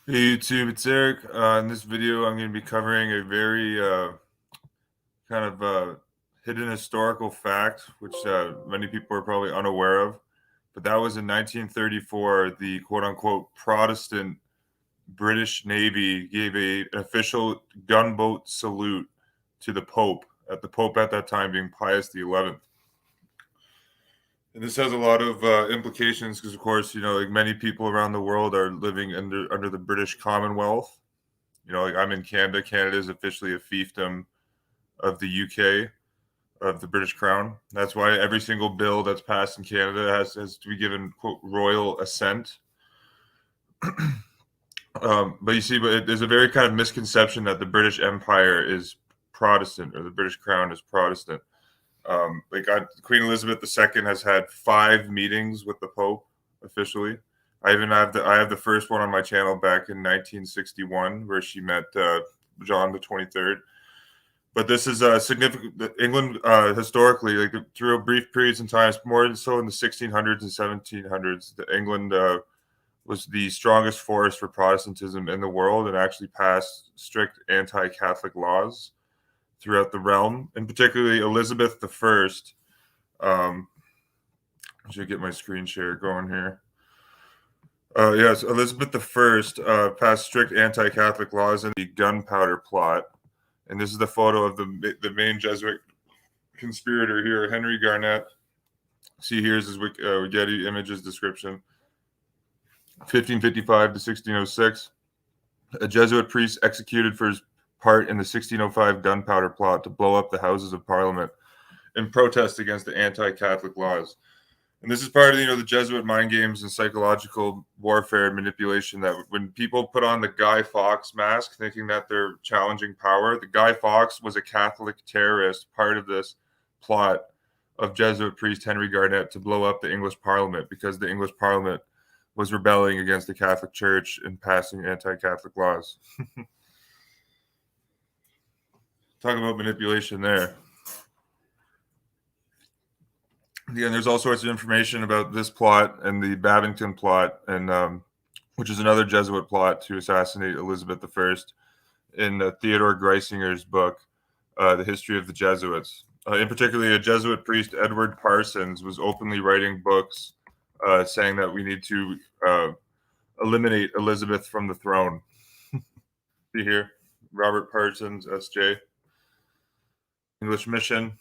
Hey YouTube, it's Eric. In this video, I'm going to be covering a very kind of hidden historical fact, which many people are probably unaware of. But that was in 1934, the quote unquote Protestant British Navy gave an official gunboat salute to the Pope, at the Pope at that time being Pius XI. And this has a lot of implications because, of course, like many people around the world are living under the British Commonwealth. Like I'm in Canada. Canada is officially a fiefdom of the UK, of the British Crown. That's why every single bill that's passed in Canada has to be given quote royal assent. But you see, there's a very kind of misconception that the British Empire is Protestant or the British Crown is Protestant. Queen Elizabeth II has had 5 meetings with the Pope officially. I have the first one on my channel back in 1961 where she met John the 23rd. But this is significant. England historically, like through brief periods in time, more so in the 1600s and 1700s, England was the strongest force for Protestantism in the world and actually passed strict anti-Catholic laws throughout the realm, and particularly Elizabeth I. I should get my screen share going here. Yes, Elizabeth I passed strict anti-Catholic laws in the Gunpowder Plot, and this is the photo of the main Jesuit conspirator here, Henry Garnet. See, here's his Getty Images description. 1555 to 1606, a Jesuit priest executed for his part in the 1605 Gunpowder Plot to blow up the Houses of Parliament in protest against the anti-Catholic laws. And this is part of the Jesuit mind games and psychological warfare and manipulation, that when people put on the Guy Fawkes mask thinking that they're challenging power, the Guy Fawkes was a Catholic terrorist, part of this plot of Jesuit priest Henry Garnet to blow up the English Parliament because the English Parliament was rebelling against the Catholic Church and passing anti-Catholic laws. Talk about manipulation there. Again, there's all sorts of information about this plot and the Babington plot, and which is another Jesuit plot to assassinate Elizabeth I, in Theodore Greisinger's book, The History of the Jesuits. In particular, a Jesuit priest, Edward Parsons, was openly writing books saying that we need to eliminate Elizabeth from the throne. See here, Robert Parsons, S.J., English Mission.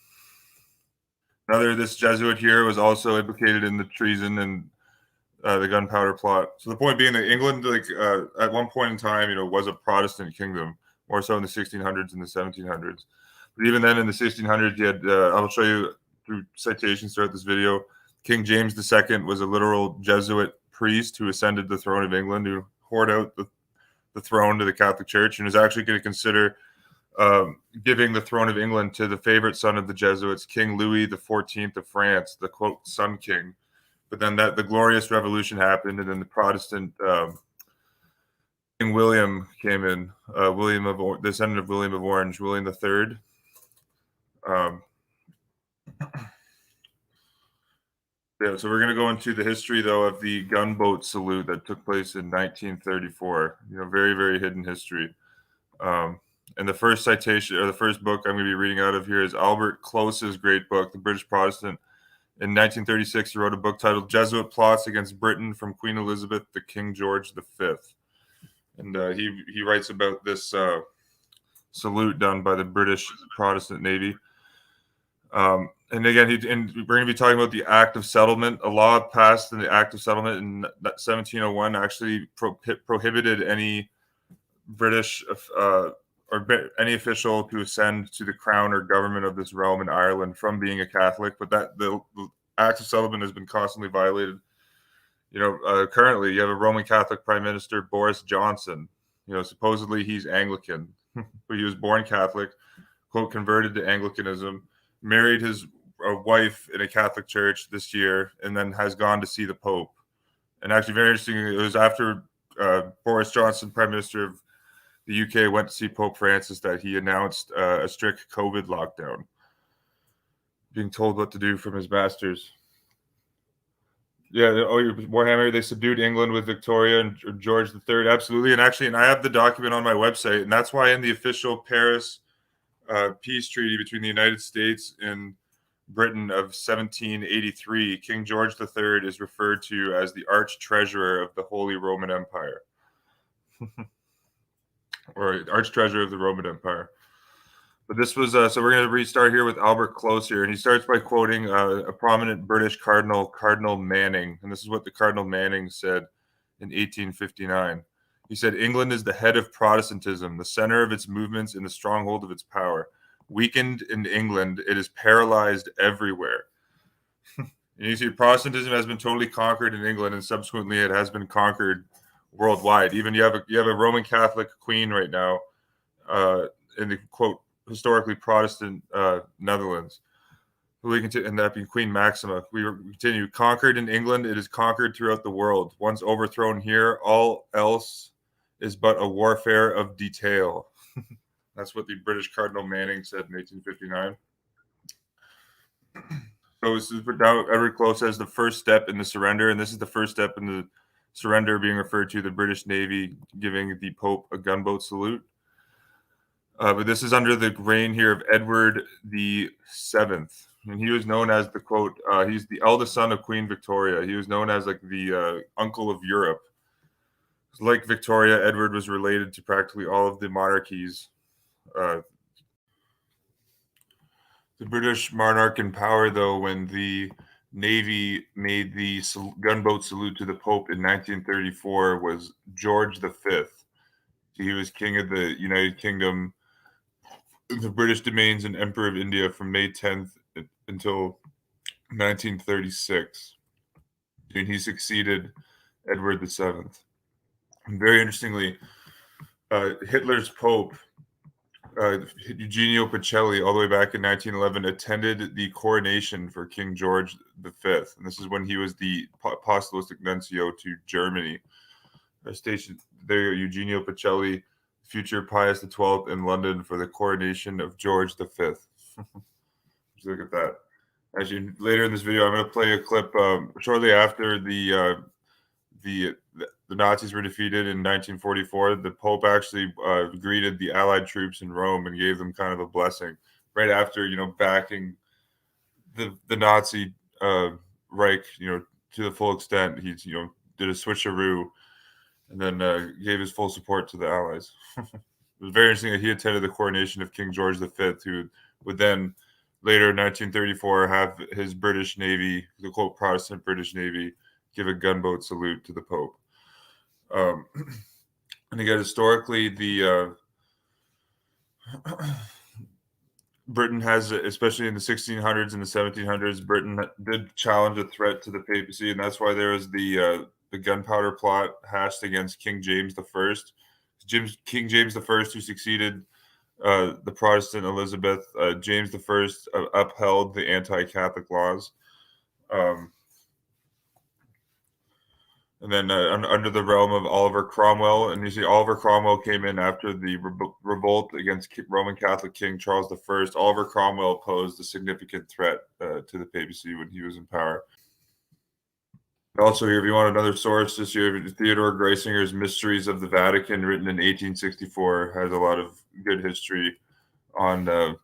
This Jesuit here was also implicated in the treason and the Gunpowder Plot. So the point being that England, at one point in time, was a Protestant kingdom, more so in the 1600s and the 1700s. But even then, in the 1600s, you had I'll show you through citations throughout this video. King James II was a literal Jesuit priest who ascended the throne of England, who hoarded out the throne to the Catholic Church, and was actually going to consider giving the throne of England to the favorite son of the Jesuits, King Louis XIV of France, the quote Sun King. But then the Glorious Revolution happened, and then the Protestant King William came in, the descendant of William of Orange, William III. Yeah, so we're going to go into the history, though, of the gunboat salute that took place in 1934. Very, very hidden history. And the first citation, or the first book I'm going to be reading out of here, is Albert Close's great book, The British Protestant. In 1936, he wrote a book titled Jesuit Plots Against Britain from Queen Elizabeth to King George V. And he writes about this salute done by the British Protestant Navy. And again, we're going to be talking about the Act of Settlement. A law passed in the Act of Settlement in 1701 actually prohibited any British or any official to ascend to the crown or government of this realm in Ireland from being a Catholic. But that the Act of Settlement has been constantly violated. Currently, you have a Roman Catholic Prime Minister, Boris Johnson. Supposedly he's Anglican, but he was born Catholic, quote, converted to Anglicanism, married his wife in a Catholic church this year, and then has gone to see the Pope. And actually, very interesting, it was after Boris Johnson, Prime Minister of the UK, went to see Pope Francis that he announced a strict COVID lockdown, being told what to do from his masters. Yeah. Oh, your Warhammer. They subdued England with Victoria and George III. Absolutely. And I have the document on my website, and that's why in the official Paris peace treaty between the United States and Britain of 1783, King George III is referred to as the arch treasurer of the Holy Roman Empire, or arch treasurer of the Roman Empire. But this was so we're going to restart here with Albert Close here, and he starts by quoting a prominent British cardinal, Cardinal Manning, and this is what the Cardinal Manning said in 1859. He said, "England is the head of Protestantism, the center of its movements, and the stronghold of its power. Weakened in England, it is paralyzed everywhere." And you see, Protestantism has been totally conquered in England, and subsequently it has been conquered worldwide. Even you have a Roman Catholic queen right now, in the quote historically Protestant Netherlands. We continue, and that being Queen Maxima. We continue. Conquered in England, it is conquered throughout the world. Once overthrown here, all else is but a warfare of detail. That's what the British Cardinal Manning said in 1859. So this is now ever close as the first step in the surrender, and this is the first step in the surrender being referred to the British Navy giving the Pope a gunboat salute. But this is under the reign here of Edward the Seventh, and he was known as the quote. He's the eldest son of Queen Victoria. He was known as like the uncle of Europe. Like Victoria, Edward was related to practically all of the monarchies. Uh, the British monarch in power, though, when the Navy made the gunboat salute to the Pope in 1934, was George V. He was king of the United Kingdom, the British domains, and Emperor of India from May 10th until 1936. And he succeeded Edward VII. And very interestingly, Hitler's Pope, Eugenio Pacelli, all the way back in 1911, attended the coronation for King George V. And this is when he was the apostolic nuncio to Germany. Stationed there, Eugenio Pacelli, future Pius XII, in London for the coronation of George V. Just look at that. Actually, later in this video, I'm going to play a clip shortly after the Nazis were defeated in 1944. The Pope actually greeted the Allied troops in Rome and gave them kind of a blessing right after, backing the Nazi Reich, to the full extent. He, did a switcheroo and then gave his full support to the Allies. It was very interesting that he attended the coronation of King George V, who would then later in 1934 have his British Navy, the quote Protestant British Navy, give a gunboat salute to the Pope. And again, historically, the Britain has, especially in the 1600s and the 1700s, Britain did challenge a threat to the papacy, and that's why there was the gunpowder plot hashed against King James I. King James I, who succeeded the Protestant Elizabeth, James I upheld the anti-Catholic laws. And then under the realm of Oliver Cromwell, and you see Oliver Cromwell came in after the revolt against Roman Catholic King Charles I. Oliver Cromwell posed a significant threat to the papacy when he was in power. Also here, if you want another source, this year, Theodore Greisinger's Mysteries of the Vatican, written in 1864, has a lot of good history on the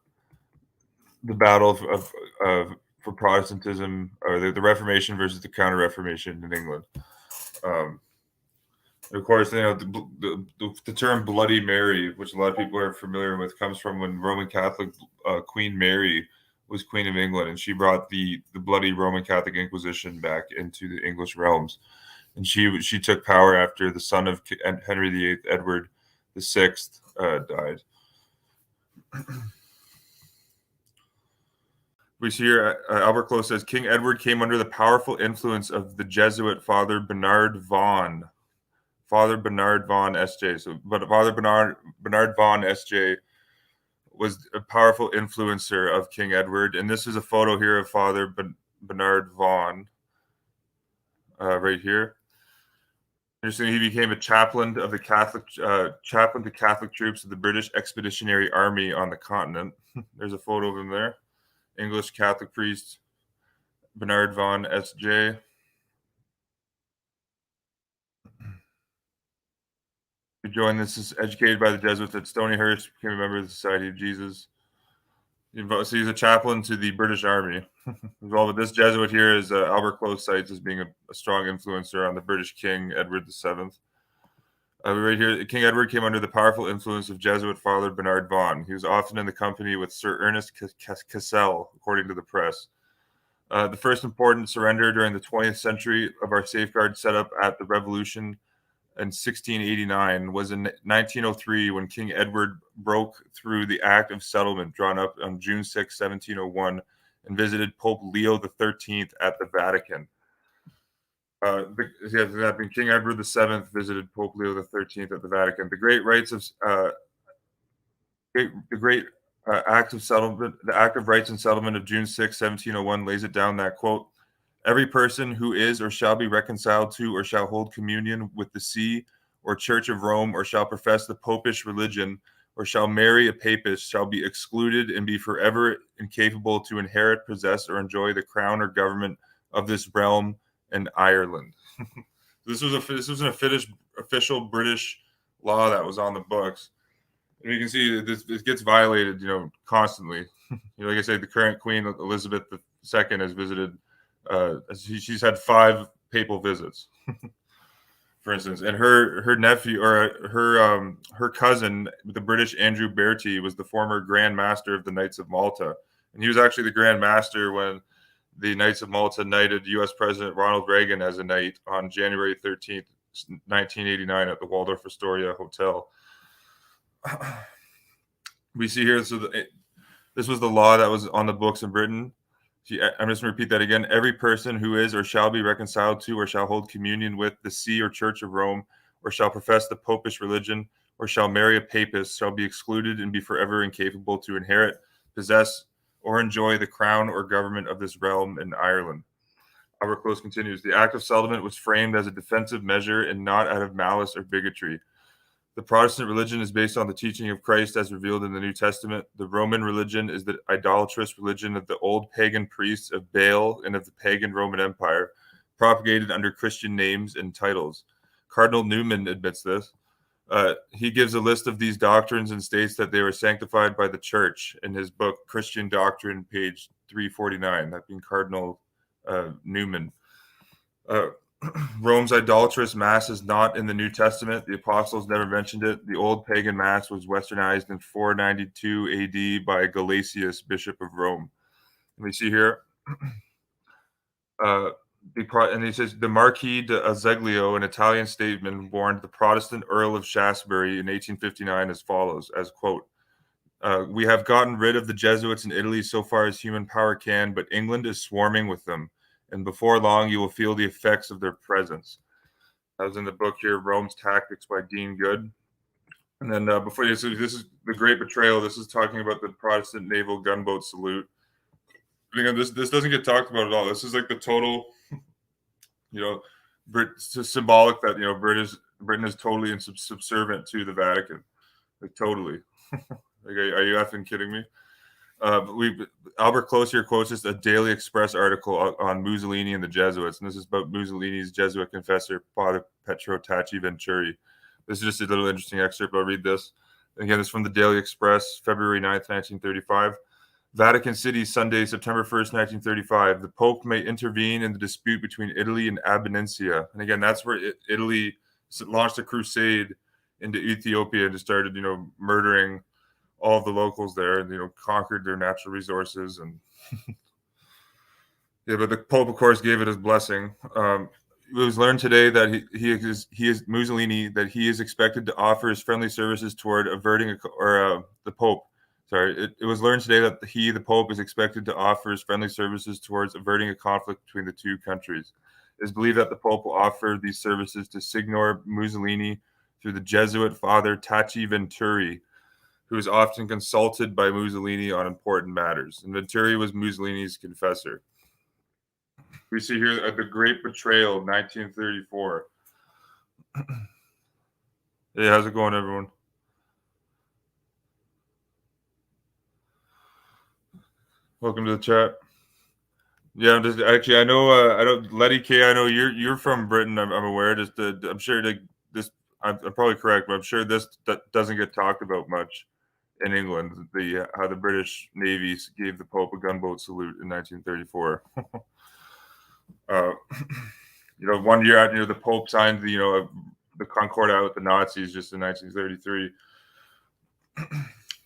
battle for Protestantism, or the Reformation versus the Counter-Reformation in England. Of course, the term Bloody Mary, which a lot of people are familiar with, comes from when Roman Catholic Queen Mary was Queen of England, and she brought the bloody Roman Catholic Inquisition back into the English realms. And she took power after the son of Henry VIII, Edward VI, died. We see here, Albert Close says, King Edward came under the powerful influence of the Jesuit Father Bernard Vaughan. Father Bernard Vaughan, S.J. But Father Bernard Vaughan, S.J. was a powerful influencer of King Edward. And this is a photo here of Father Bernard Vaughan, right here. Interesting, he became a chaplain of the Catholic chaplain to Catholic troops of the British Expeditionary Army on the continent. There's a photo of him there. English Catholic priest Bernard Vaughan, S.J. He joined this, is educated by the Jesuits at Stonyhurst, became a member of the Society of Jesus. So he's a chaplain to the British Army. Well, with this Jesuit here is Albert Close cites as being a strong influencer on the British King Edward VII. Right here, King Edward came under the powerful influence of Jesuit Father Bernard Vaughan. He was often in the company with Sir Ernest Cassel, according to the press. The first important surrender during the 20th century of our safeguard set up at the Revolution in 1689 was in 1903 when King Edward broke through the Act of Settlement drawn up on June 6, 1701, and visited Pope Leo XIII at the Vatican. That being King Edward VII visited Pope Leo XIII at the Vatican. The great rights of the great act of settlement, the Act of Rights and Settlement of June 6, 1701, lays it down that, quote, every person who is or shall be reconciled to or shall hold communion with the see or Church of Rome or shall profess the popish religion or shall marry a papist shall be excluded and be forever incapable to inherit, possess, or enjoy the crown or government of this realm and Ireland. This was an official British law that was on the books. And you can see this gets violated, constantly. Like I said, the current Queen Elizabeth II has visited. She's had 5 papal visits, for instance, and her nephew or her cousin, the British Andrew Bertie, was the former Grand Master of the Knights of Malta, and he was actually the Grand Master when the Knights of Malta knighted U.S. President Ronald Reagan as a knight on January 13th, 1989, at the Waldorf Astoria Hotel. We see here, this was the law that was on the books in Britain. I'm just going to repeat that again. Every person who is or shall be reconciled to or shall hold communion with the see or Church of Rome or shall profess the popish religion or shall marry a papist shall be excluded and be forever incapable to inherit, possess, or enjoy the crown or government of this realm in Ireland. Albert Close continues, the Act of Settlement was framed as a defensive measure and not out of malice or bigotry. The Protestant religion is based on the teaching of Christ as revealed in the New Testament. The Roman religion is the idolatrous religion of the old pagan priests of Baal and of the pagan Roman Empire, propagated under Christian names and titles. Cardinal Newman admits this. He gives a list of these doctrines and states that they were sanctified by the Church in his book Christian Doctrine, page 349, that being Cardinal Newman. Rome's idolatrous mass is not in the New Testament. The apostles never mentioned it. The old pagan mass was westernized in 492 AD by Gelasius, Bishop of Rome. Let me see here. And he says, the Marquis de Azeglio, an Italian statesman, warned the Protestant Earl of Shaftesbury in 1859 as follows, as quote, we have gotten rid of the Jesuits in Italy so far as human power can, but England is swarming with them. And before long, you will feel the effects of their presence. That was in the book here, Rome's Tactics by Dean Good. And then before this is the Great Betrayal. This is talking about the Protestant naval gunboat salute. This doesn't get talked about at all. This is like the total, it's symbolic that Britain is totally subservient to the Vatican, like totally. Like, are you effing kidding me? Albert Close here quotes just a Daily Express article on Mussolini and the Jesuits, and this is about Mussolini's Jesuit confessor, Father Pietro Tacci Venturi. This is just a little interesting excerpt. I'll read this. Again, this is from the Daily Express, February 9th, 1935. Vatican City, Sunday, September 1st, 1935. The Pope may intervene in the dispute between Italy and Abundantia. And again, that's where Italy launched a crusade into Ethiopia and just started, murdering all of the locals there, and conquered their natural resources. And but the Pope, of course, gave it his blessing. It was learned today that he is Mussolini, that he is expected to offer his friendly services toward averting the Pope. Sorry, it was learned today that the Pope, is expected to offer his friendly services towards averting a conflict between the two countries. It is believed that the Pope will offer these services to Signor Mussolini through the Jesuit Father Tacci Venturi, who is often consulted by Mussolini on important matters. And Venturi was Mussolini's confessor. We see here the Great Betrayal, 1934. Hey, how's it going, everyone? Welcome to the chat. Yeah, I'm just actually. I know. I don't. Letty K. I know you're from Britain. I'm aware. I'm sure this I'm probably correct, but I'm sure this doesn't get talked about much in England. The how the British Navy gave the Pope a gunboat salute in 1934. uh, one year after the Pope signed the Concordat with the Nazis just in 1933.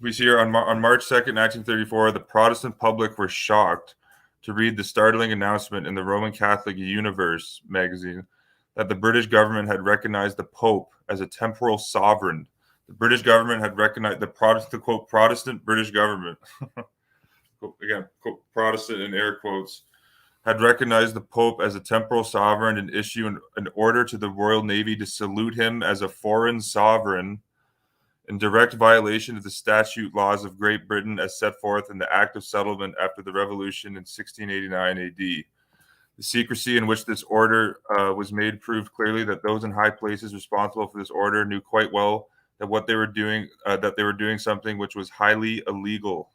We see here on March 2nd, 1934, the Protestant public were shocked to read the startling announcement in the Roman Catholic Universe magazine that the British government had recognized the Pope as a temporal sovereign. The British government had recognized the quote Protestant British government, again quote, Protestant in air quotes, had recognized the Pope as a temporal sovereign and issued an order to the Royal Navy to salute him as a foreign sovereign in direct violation of the statute laws of Great Britain as set forth in the Act of Settlement after the Revolution in 1689 AD. The secrecy in which this order was made proved clearly that those in high places responsible for this order knew quite well that what they were doing, that they were doing something which was highly illegal.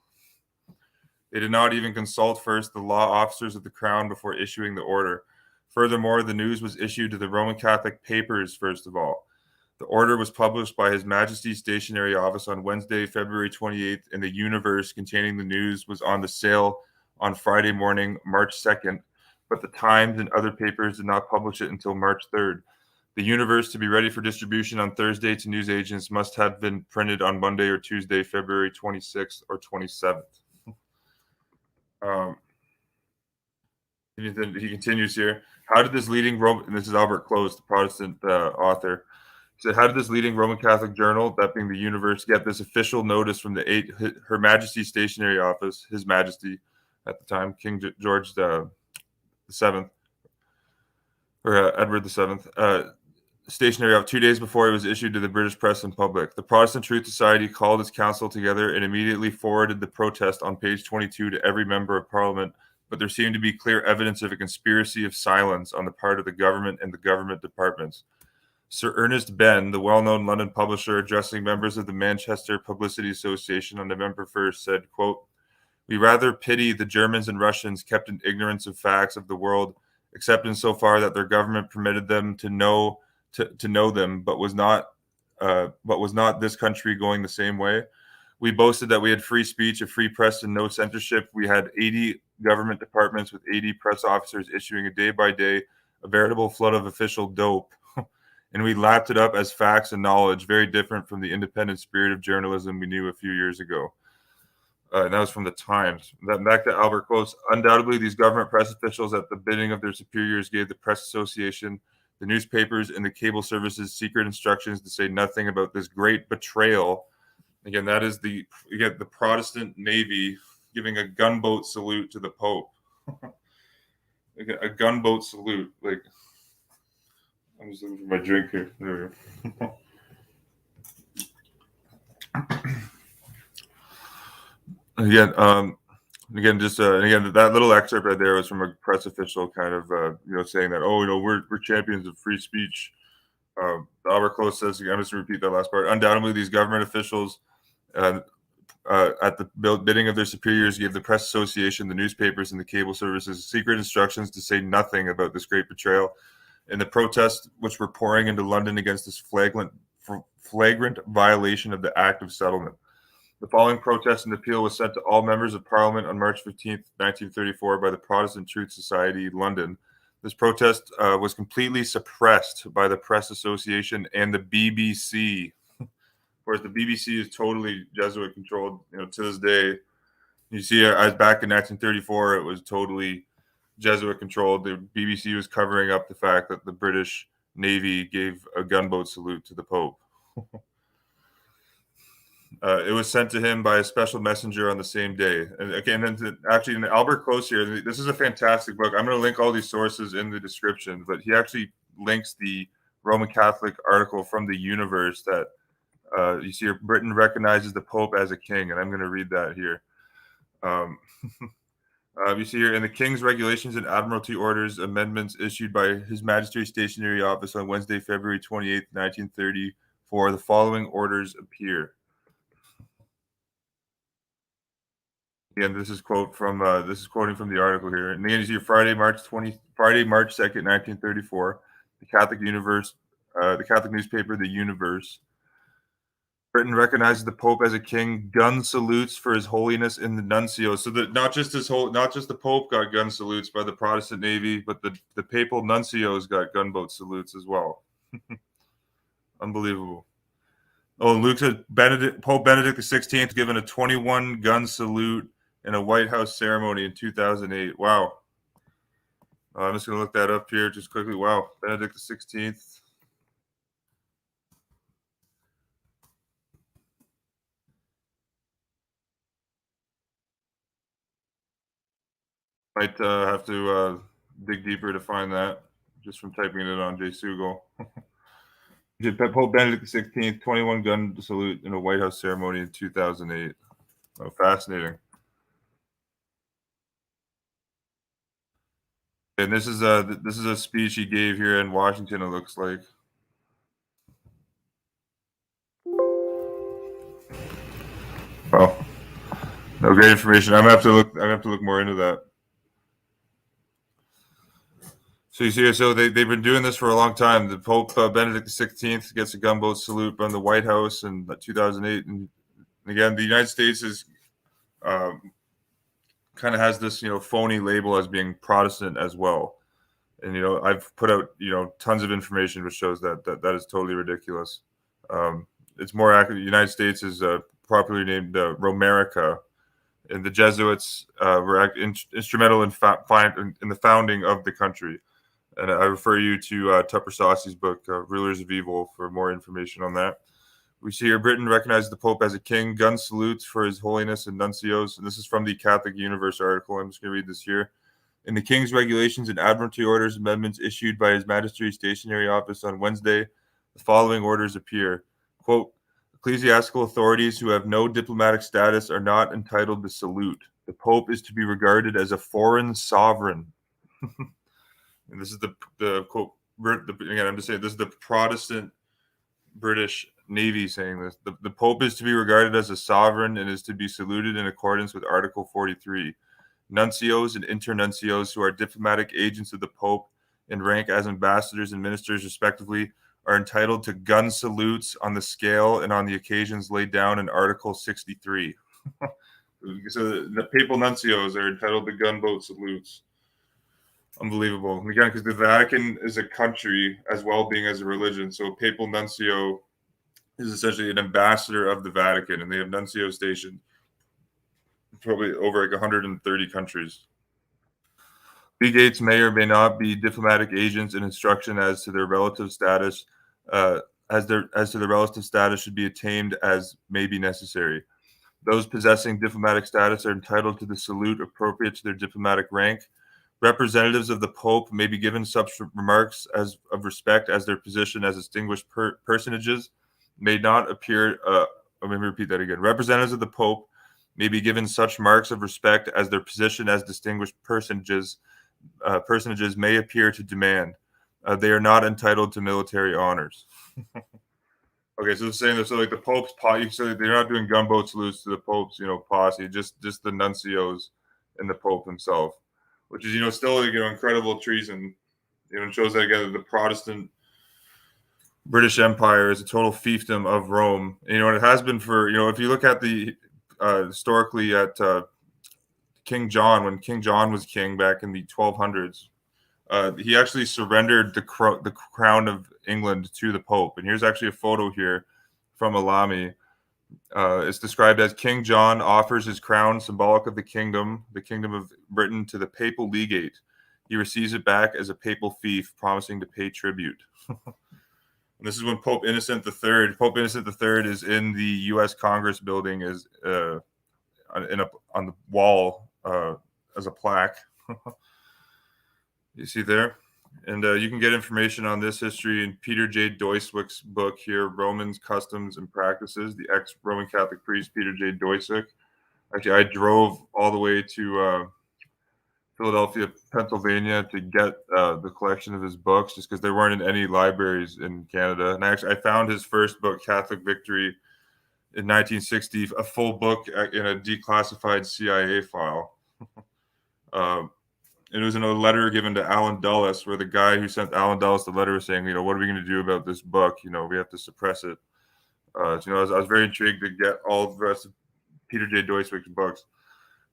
They did not even consult first the law officers of the Crown before issuing the order. Furthermore, the news was issued to the Roman Catholic papers first of all. The order was published by His Majesty's Stationery Office on Wednesday, February 28th, and the Universe containing the news was on the sale on Friday morning, March 2nd, but the Times and other papers did not publish it until March 3rd. The Universe, to be ready for distribution on Thursday to newsagents, must have been printed on Monday or Tuesday, February 26th or 27th. He continues here. How did this leading Roman, and this is Albert Close, the Protestant author, he said, how did this leading Roman Catholic journal, that being the Universe, get this official notice from Her Majesty's Stationery Office, His Majesty, at the time, King George the Seventh, or Edward the Seventh, stationery of 2 days before it was issued to the British press and public? The Protestant Truth Society called its council together and immediately forwarded the protest on page 22 to every member of Parliament, but there seemed to be clear evidence of a conspiracy of silence on the part of the government and the government departments. Sir Ernest Benn, the well-known London publisher, addressing members of the Manchester Publicity Association on November 1st, said, quote, "We rather pity the Germans and Russians kept in ignorance of facts of the world, except in so far that their government permitted them to know them, but was not this country going the same way? We boasted that we had free speech, a free press, and no censorship. We had 80 government departments with 80 press officers issuing a day by day a veritable flood of official dope. And we lapped it up as facts and knowledge, very different from the independent spirit of journalism we knew a few years ago." And that was from the Times. Back to Albert Close. Undoubtedly, these government press officials, at the bidding of their superiors, gave the Press Association, the newspapers, and the cable services secret instructions to say nothing about this great betrayal. Again, that is the Protestant Navy giving a gunboat salute to the Pope. A gunboat salute, like. I'm just looking for my drink here. There we go. Again, that little excerpt right there was from a press official, kind of, saying that, we're champions of free speech. Albert Close says, again, I'm just going to repeat that last part. Undoubtedly, these government officials, at the bidding of their superiors, gave the Press Association, the newspapers, and the cable services secret instructions to say nothing about this great betrayal. In the protests which were pouring into London against this flagrant violation of the Act of Settlement. The following protest and appeal was sent to all members of Parliament on March 15th, 1934 by the Protestant Truth Society, London. This protest was completely suppressed by the Press Association and the BBC. Whereas the BBC is totally Jesuit controlled, to this day. You see, as back in 1934, it was totally Jesuit controlled. The BBC was covering up the fact that the British Navy gave a gunboat salute to the Pope. It was sent to him by a special messenger on the same day. And again, actually, in Albert Close here, this is a fantastic book. I'm going to link all these sources in the description, but he actually links the Roman Catholic article from the Universe that you see here, Britain recognizes the Pope as a king, and I'm going to read that here. You see here, in the King's Regulations and Admiralty Orders amendments issued by His Majesty's Stationery Office on Wednesday, February 28th, 1934, the following orders appear. Again, this is quoting from the article here. And again, you see Friday, March 2nd, 1934, the Catholic Universe the Catholic newspaper, The Universe. Britain recognizes the Pope as a king. Gun salutes for His Holiness in the nuncio. So that not just the Pope got gun salutes by the Protestant Navy, but the papal nuncios got gunboat salutes as well. Unbelievable. Oh, Luke said Pope Benedict XVI given a 21 gun salute in a White House ceremony in 2008. Wow. I'm just going to look that up here just quickly. Wow. Benedict XVI. Might have to dig deeper to find that just from typing it on JSugle. Pope Benedict XVI, 21 gun salute in a White House ceremony in 2008. Oh, fascinating. And this is a speech he gave here in Washington. It looks like. Oh, no, great information. I'm gonna have to look more into that. So you see, so they've been doing this for a long time. The Pope Benedict XVI gets a gunboat salute from the White House in 2008, and again, the United States is kind of has this phony label as being Protestant as well. And I've put out tons of information which shows that is totally ridiculous. It's more accurate. The United States is properly named Romerica, and the Jesuits were instrumental in the founding of the country. And I refer you to Tupper Saucy's book, Rulers of Evil, for more information on that. We see here Britain recognizes the Pope as a king, gun salutes for His Holiness and nuncios. And this is from the Catholic Universe article. I'm just going to read this here. In the King's Regulations and Admiralty Orders amendments issued by His Majesty's Stationery Office on Wednesday, the following orders appear. Quote, ecclesiastical authorities who have no diplomatic status are not entitled to salute. The Pope is to be regarded as a foreign sovereign. And this is the quote, again, I'm just saying this is the Protestant British Navy saying this. The Pope is to be regarded as a sovereign and is to be saluted in accordance with Article 43. Nuncios and internuncios, who are diplomatic agents of the Pope and rank as ambassadors and ministers respectively, are entitled to gun salutes on the scale and on the occasions laid down in Article 63. So the papal nuncios are entitled to gunboat salutes. Unbelievable. And again, because the Vatican is a country as well being as a religion. So a papal nuncio is essentially an ambassador of the Vatican, and they have nuncio stationed probably over like 130 countries. Legates may or may not be diplomatic agents, and instruction as to their relative status as to the relative status should be attained as may be necessary. Those possessing diplomatic status are entitled to the salute appropriate to their diplomatic rank. Representatives of the Pope may be given such remarks as of respect as their position as distinguished personages may not appear. Let me repeat that again. Representatives of the Pope may be given such marks of respect as their position as distinguished personages may appear to demand. They are not entitled to military honors. Okay, so they're saying that, so like the Pope's posse, so they're not doing gunboat salutes to the Pope's, posse, just the nuncios and the Pope himself, which is, still incredible treason. It shows that again the Protestant British Empire is a total fiefdom of Rome. And, it has been for if you look at the historically at King John, when King John was king back in the 1200s. He actually surrendered the crown of England to the Pope. And here's actually a photo here from Alami. It's described as King John offers his crown, symbolic of the kingdom of Britain, to the papal legate. He receives it back as a papal fief, promising to pay tribute. And this is when Pope Innocent III. Pope Innocent III is in the U.S. Congress building on the wall as a plaque. You see there? And you can get information on this history in Peter J. Doiswick's book here, Romans, Customs, and Practices, the ex-Roman Catholic priest, Peter J. Doiswick. Actually, I drove all the way to Philadelphia, Pennsylvania to get the collection of his books just because there weren't in any libraries in Canada. And I found his first book, Catholic Victory, in 1960, a full book in a declassified CIA file. it was in a letter given to Alan Dulles, where the guy who sent Alan Dulles the letter was saying, what are we going to do about this book? We have to suppress it. I was very intrigued to get all the rest of Peter J. Doiswick's books.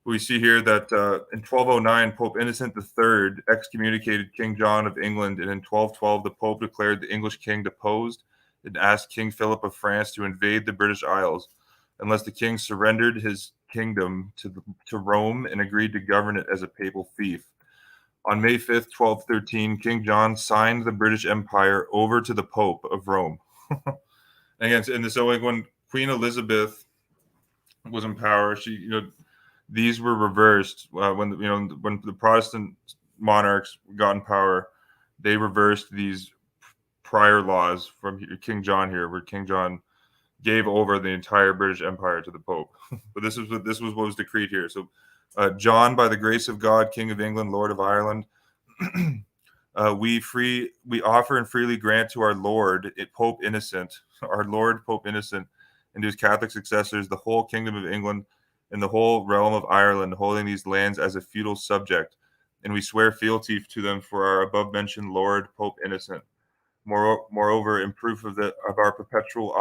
We see here that in 1209, Pope Innocent III excommunicated King John of England, and in 1212, the Pope declared the English king deposed and asked King Philip of France to invade the British Isles unless the king surrendered his kingdom to Rome and agreed to govern it as a papal fief. On May 5th, 1213, King John signed the British Empire over to the Pope of Rome. So when Queen Elizabeth was in power, these were reversed when the Protestant monarchs got in power. They reversed these prior laws from King John here, where King John gave over the entire British Empire to the Pope. But this was what was decreed here. So, John, by the grace of God, King of England, Lord of Ireland, we offer and freely grant to our Lord Pope Innocent, and to his Catholic successors, the whole kingdom of England and the whole realm of Ireland, holding these lands as a feudal subject, and we swear fealty to them for our above-mentioned Lord, Pope Innocent. Moreover, in proof of our perpetual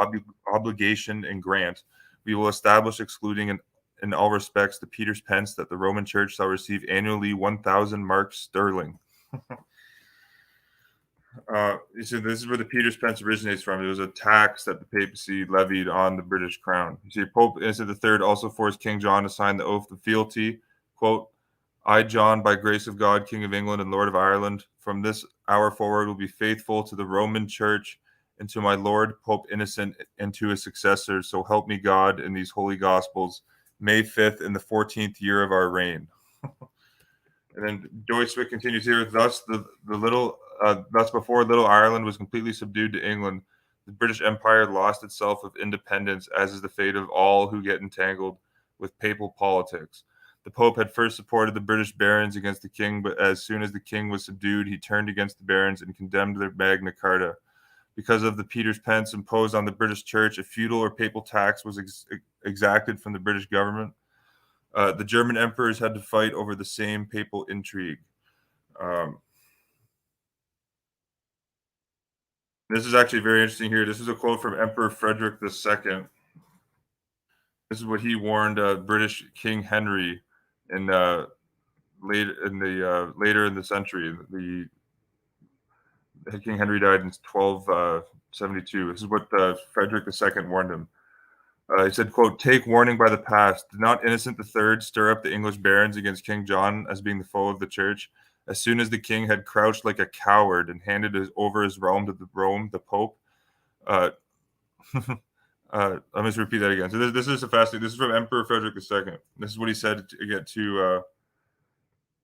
obligation and grant, we will establish, excluding in all respects the Peter's pence, that the Roman Church shall receive annually 1,000 marks sterling. So this is where the Peter's pence originates from. It was a tax that the papacy levied on the British crown. You see, Pope Innocent III also forced King John to sign the oath of fealty. Quote, I, John, by grace of God, King of England and Lord of Ireland, from this hour forward will be faithful to the Roman Church and to my Lord, Pope Innocent, and to his successors. So help me God in these holy Gospels, May 5th in the 14th year of our reign. And then Doiswick continues here. Thus before Little Ireland was completely subdued to England, the British Empire lost itself of independence, as is the fate of all who get entangled with papal politics. The Pope had first supported the British barons against the king, but as soon as the king was subdued, he turned against the barons and condemned their Magna Carta. Because of the Peter's pence imposed on the British Church, a feudal or papal tax was exacted from the British government. The German emperors had to fight over the same papal intrigue. This is actually very interesting here. This is a quote from Emperor Frederick II. This is what he warned British King Henry in later in the century. King Henry died in 1272. This is what Frederick II warned him. He said, quote, take warning by the past. Did not Innocent III stir up the English barons against King John as being the foe of the church? As soon as the king had crouched like a coward and handed over his realm to the Pope. Let me just repeat that again. So this is a fascinating. This is from Emperor Frederick II. This is what he said to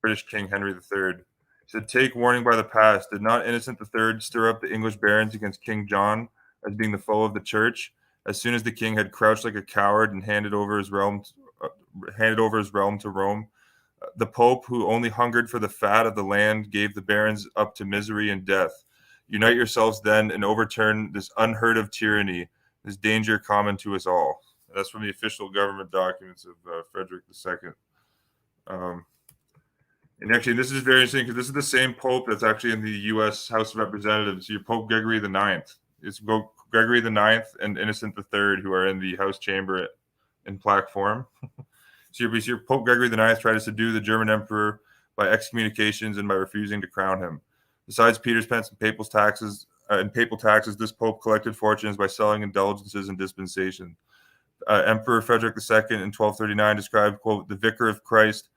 British King Henry III. He said, take warning by the past. Did not Innocent III stir up the English barons against King John as being the foe of the church? As soon as the king had crouched like a coward and handed over his realm to Rome, the Pope, who only hungered for the fat of the land, gave the barons up to misery and death. Unite yourselves then and overturn this unheard of tyranny, this danger common to us all. That's from the official government documents of Frederick II. And actually, this is very interesting because this is the same Pope that's actually in the U.S. House of Representatives. Your Pope Gregory IX. It's Gregory IX and Innocent III who are in the House chamber in plaque form. So your Pope Gregory IX tried to subdue the German emperor by excommunications and by refusing to crown him. Besides Peter's pence and papal taxes, this Pope collected fortunes by selling indulgences and dispensation. Emperor Frederick II in 1239 described, quote, the vicar of Christ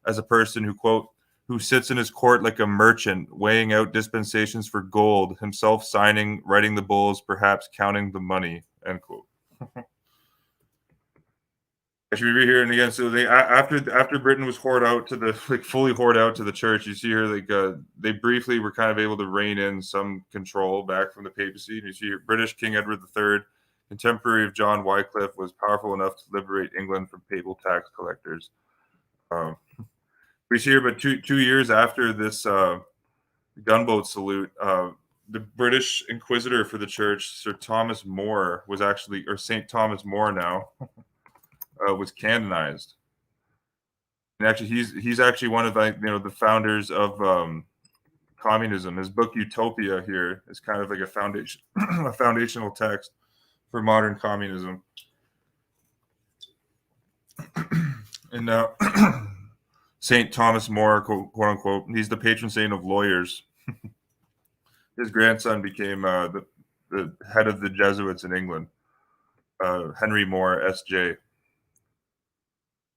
as a person who, quote, who sits in his court like a merchant, weighing out dispensations for gold, himself signing, writing the bulls, perhaps counting the money, end quote. I should read here and again. So after Britain was fully hoarded out to the church, you see here they briefly were kind of able to rein in some control back from the papacy. And you see here British King Edward III, contemporary of John Wycliffe, was powerful enough to liberate England from papal tax collectors. We see here, but two years after this gunboat salute, the British Inquisitor for the Church, Sir Thomas More, was actually, or St. Thomas More now, was canonized. This is actually very interesting because this is the same Pope that's actually in the U.S. House of Representatives. Your Pope Gregory IX. This is what Emperor Frederick II. This is And actually, he's actually one of, like, the founders of communism. His book Utopia here is kind of like a foundation, a foundational text for modern communism. And now, Saint Thomas More, quote unquote, he's the patron saint of lawyers. His grandson became the head of the Jesuits in England, Henry More, S.J.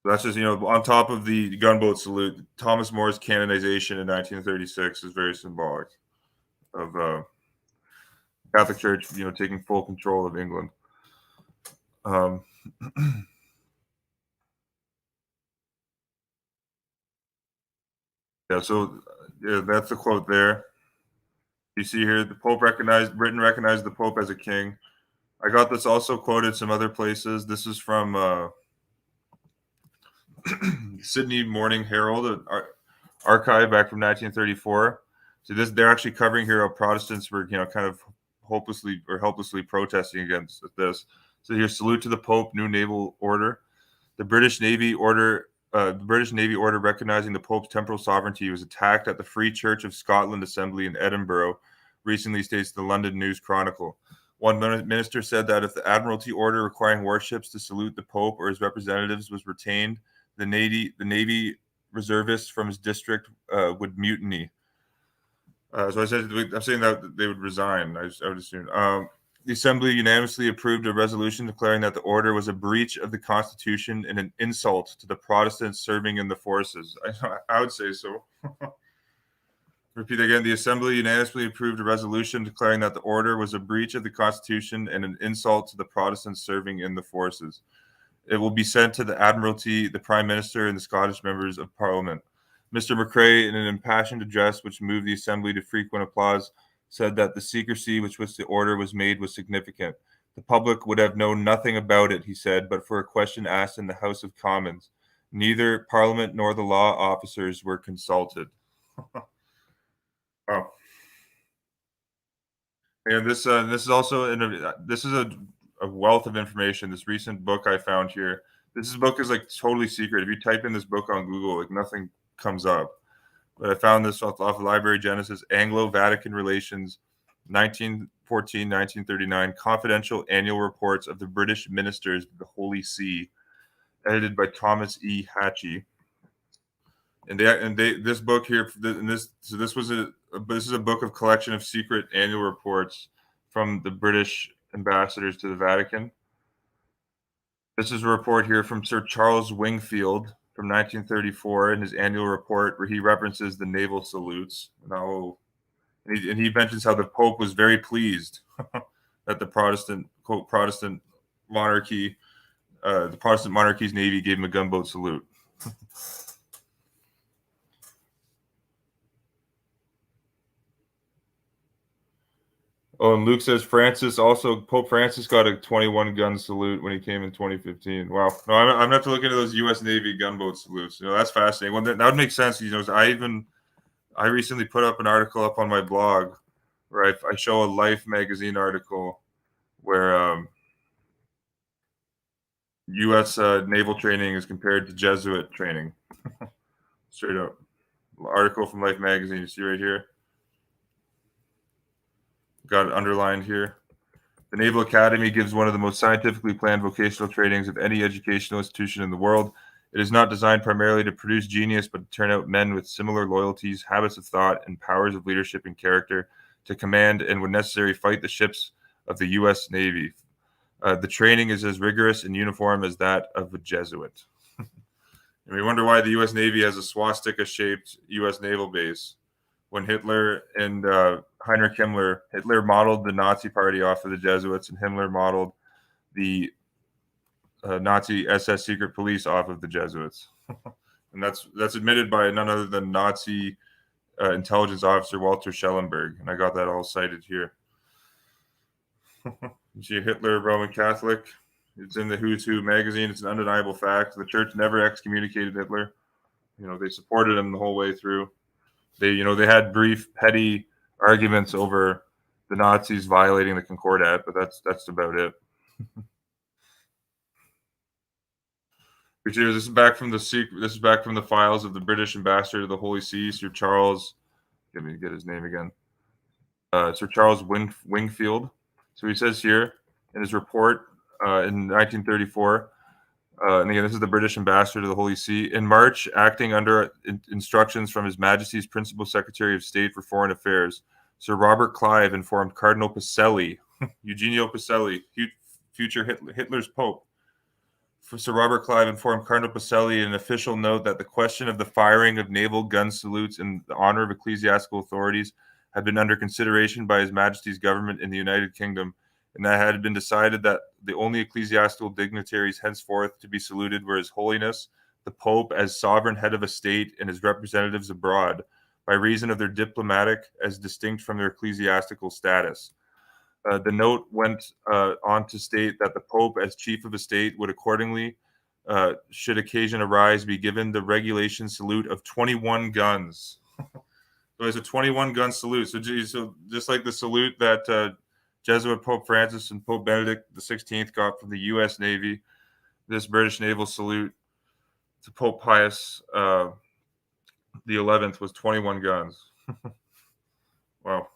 That's just, on top of the gunboat salute, Thomas More's canonization in 1936 is very symbolic of Catholic Church, taking full control of England. Um, yeah, so yeah, that's the quote there. You see here, Britain recognized the Pope as a king. I got this also quoted some other places. This is from Sydney Morning Herald, an archive back from 1934. So they're actually covering here how Protestants were, kind of hopelessly or helplessly protesting against this. So here, salute to the Pope, new naval order. The British Navy order recognizing the Pope's temporal sovereignty was attacked at the Free Church of Scotland Assembly in Edinburgh, recently states the London News Chronicle. One minister said that if the Admiralty order requiring warships to salute the Pope or his representatives was retained, the Navy reservists from his district would mutiny. So I'm saying that they would resign. I would assume. The Assembly unanimously approved a resolution declaring that the order was a breach of the Constitution and an insult to the Protestants serving in the forces. I would say so. Repeat again. The Assembly unanimously approved a resolution declaring that the order was a breach of the Constitution and an insult to the Protestants serving in the forces. It will be sent to the Admiralty, the Prime Minister, and the Scottish members of Parliament. Mr. McCrae, in an impassioned address which moved the Assembly to frequent applause, said that the secrecy with which the order was made was significant. The public would have known nothing about it, he said, but for a question asked in the House of Commons. Neither Parliament nor the law officers were consulted. Oh, and this is also this is a wealth of information. This recent book I found here. This book is like totally secret. If you type in this book on Google, like nothing comes up. But I found this off of Library Genesis, Anglo-Vatican Relations, 1914-1939, confidential annual reports of the British ministers of the Holy See, edited by Thomas E. Hatchie. This book here, this is a book of collection of secret annual reports from the British ambassadors to the Vatican. This is a report here from Sir Charles Wingfield from 1934 in his annual report, where he references the naval salutes. And he mentions how the Pope was very pleased that the Protestant monarchy, the Protestant monarchy's navy gave him a gunboat salute. Oh, and Luke says Pope Francis got a 21 gun salute when he came in 2015. Wow. No, I'm gonna have to look into those U.S. Navy gunboat salutes. That's fascinating. Well, that would make sense. I recently put up an article up on my blog where I show a Life magazine article where U.S. Naval training is compared to Jesuit training. Straight up. Article from Life magazine. You see right here. Got it underlined here. The Naval Academy gives one of the most scientifically planned vocational trainings of any educational institution in the world. It is not designed primarily to produce genius, but to turn out men with similar loyalties, habits of thought, and powers of leadership and character to command and, when necessary, fight the ships of the U.S. Navy. The training is as rigorous and uniform as that of a Jesuit. And we wonder why the U.S. Navy has a swastika-shaped U.S. naval base. When Hitler and Heinrich Hitler modeled the Nazi Party off of the Jesuits, and Himmler modeled the Nazi SS secret police off of the Jesuits. And that's admitted by none other than Nazi intelligence officer Walter Schellenberg. And I got that all cited here. You see Hitler, Roman Catholic. It's in the Who's Who magazine. It's an undeniable fact. The church never excommunicated Hitler. They supported him the whole way through. They had brief, petty arguments over the Nazis violating the Concordat, but that's about it. Which is this is back from the secret. This is back from the files of the British ambassador to the Holy See, Sir Charles. Let me get his name again. Sir Charles Wingfield. So he says here in his report in 1934, and again, this is the British ambassador to the Holy See. In March, acting under instructions from His Majesty's Principal Secretary of State for Foreign Affairs, Sir Robert Clive informed Cardinal Pacelli, Eugenio Pacelli, future Hitler's Pope. Sir Robert Clive informed Cardinal Pacelli in an official note that the question of the firing of naval gun salutes in the honor of ecclesiastical authorities had been under consideration by His Majesty's government in the United Kingdom, and that had been decided that the only ecclesiastical dignitaries henceforth to be saluted were His Holiness, the Pope, as sovereign head of a state, and his representatives abroad, by reason of their diplomatic as distinct from their ecclesiastical status. The note went on to state that the Pope, as chief of a state, would accordingly, should occasion arise, be given the regulation salute of 21 guns. So it's a 21 gun salute. So just like the salute that Jesuit Pope Francis and Pope Benedict XVI got from the U.S. Navy, this British naval salute to Pope Pius the 11th was 21 guns. Wow.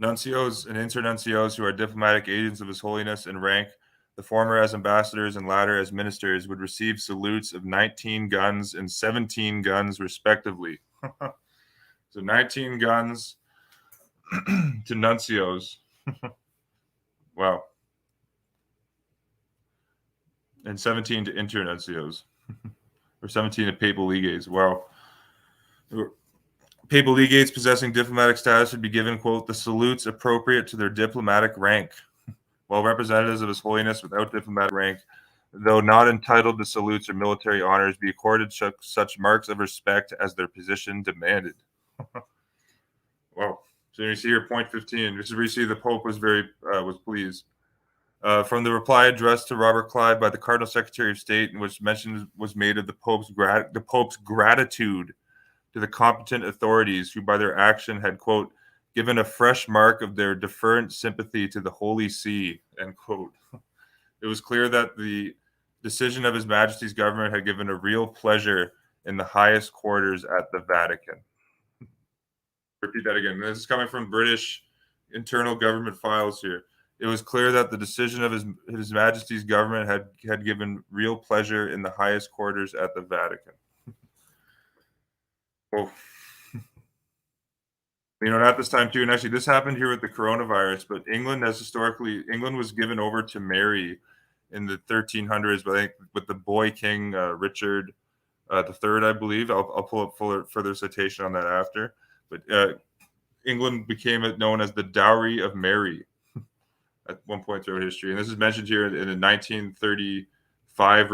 Nuncios and internuncios, who are diplomatic agents of His Holiness in rank, the former as ambassadors and latter as ministers, would receive salutes of 19 guns and 17 guns, respectively. So 19 guns to nuncios. Wow. And 17 to internuncios. Or 17 to papal legates. Wow. Papal legates possessing diplomatic status would be given, quote, the salutes appropriate to their diplomatic rank, while representatives of His Holiness without diplomatic rank, though not entitled to salutes or military honors, be accorded such marks of respect as their position demanded. Wow. So you see here, point 15. This is where you see the Pope was was pleased. From the reply addressed to Robert Clive by the Cardinal Secretary of State, in which mention was made of the Pope's gratitude to the competent authorities, who by their action had, quote, given a fresh mark of their deferent sympathy to the Holy See, end quote. It was clear that the decision of His Majesty's government had given a real pleasure in the highest quarters at the Vatican. Repeat that again. This is coming from British internal government files here. It was clear that the decision of His Majesty's government had given real pleasure in the highest quarters at the Vatican. Oh. At this time too, and actually this happened here with the coronavirus, but England was given over to Mary in the 1300s, but I think with the boy king Richard the Third, I believe. I'll pull up further citation on that after. But England became known as the Dowry of Mary at one point throughout history, and this is mentioned here in a 1935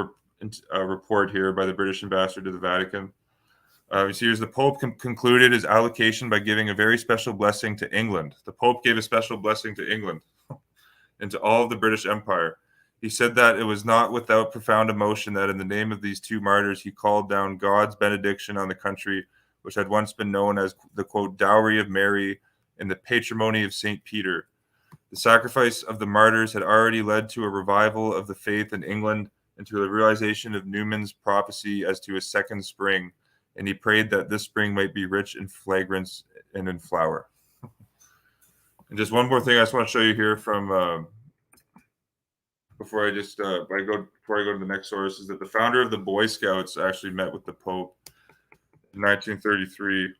report here by the British ambassador to the Vatican. Here's the Pope concluded his allocation by giving a very special blessing to England. The Pope gave a special blessing to England and to all of the British Empire. He said that it was not without profound emotion that in the name of these two martyrs, he called down God's benediction on the country, which had once been known as the, quote, Dowry of Mary and the patrimony of St. Peter. The sacrifice of the martyrs had already led to a revival of the faith in England and to the realization of Newman's prophecy as to a second spring, and he prayed that this spring might be rich in fragrance and in flower. And just one more thing I just want to show you here from before I go to the next source, is that the founder of the Boy Scouts actually met with the Pope in 1933.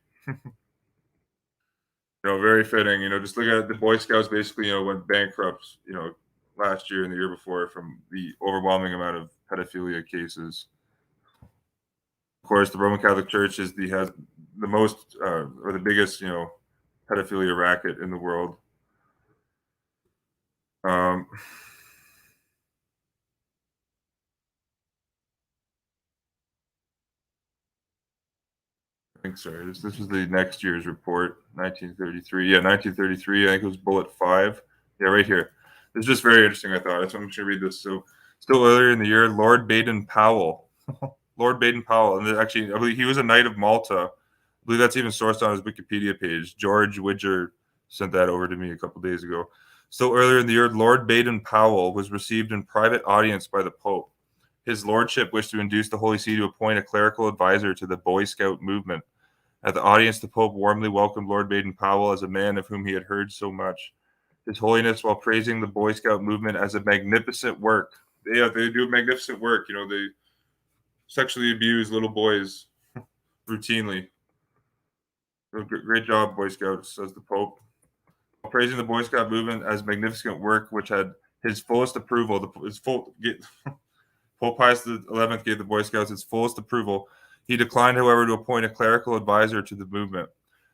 Very fitting. Just look at the Boy Scouts basically, went bankrupt, last year and the year before from the overwhelming amount of pedophilia cases. Of course, the Roman Catholic Church has the most or the biggest, pedophilia racket in the world. I think this was the next year's report, 1933. Yeah, 1933. I think it was bullet 5. Yeah, right here. It's just very interesting, I thought. So I'm just going to read this. So, still earlier in the year, Lord Baden-Powell. Lord Baden-Powell, and actually, I believe he was a Knight of Malta. I believe that's even sourced on his Wikipedia page. George Widger sent that over to me a couple days ago. Still earlier in the year, Lord Baden-Powell was received in private audience by the Pope. His lordship wished to induce the Holy See to appoint a clerical advisor to the Boy Scout movement. At the audience, the Pope warmly welcomed Lord Baden-Powell as a man of whom he had heard so much. His Holiness, while praising the Boy Scout movement as a magnificent work, they do magnificent work. They sexually abuse little boys routinely. Great job, Boy Scouts, says the Pope. While praising the Boy Scout movement as magnificent work, which had his fullest approval, Pope Pius XI gave the Boy Scouts its fullest approval. He declined, however, to appoint a clerical advisor to the movement.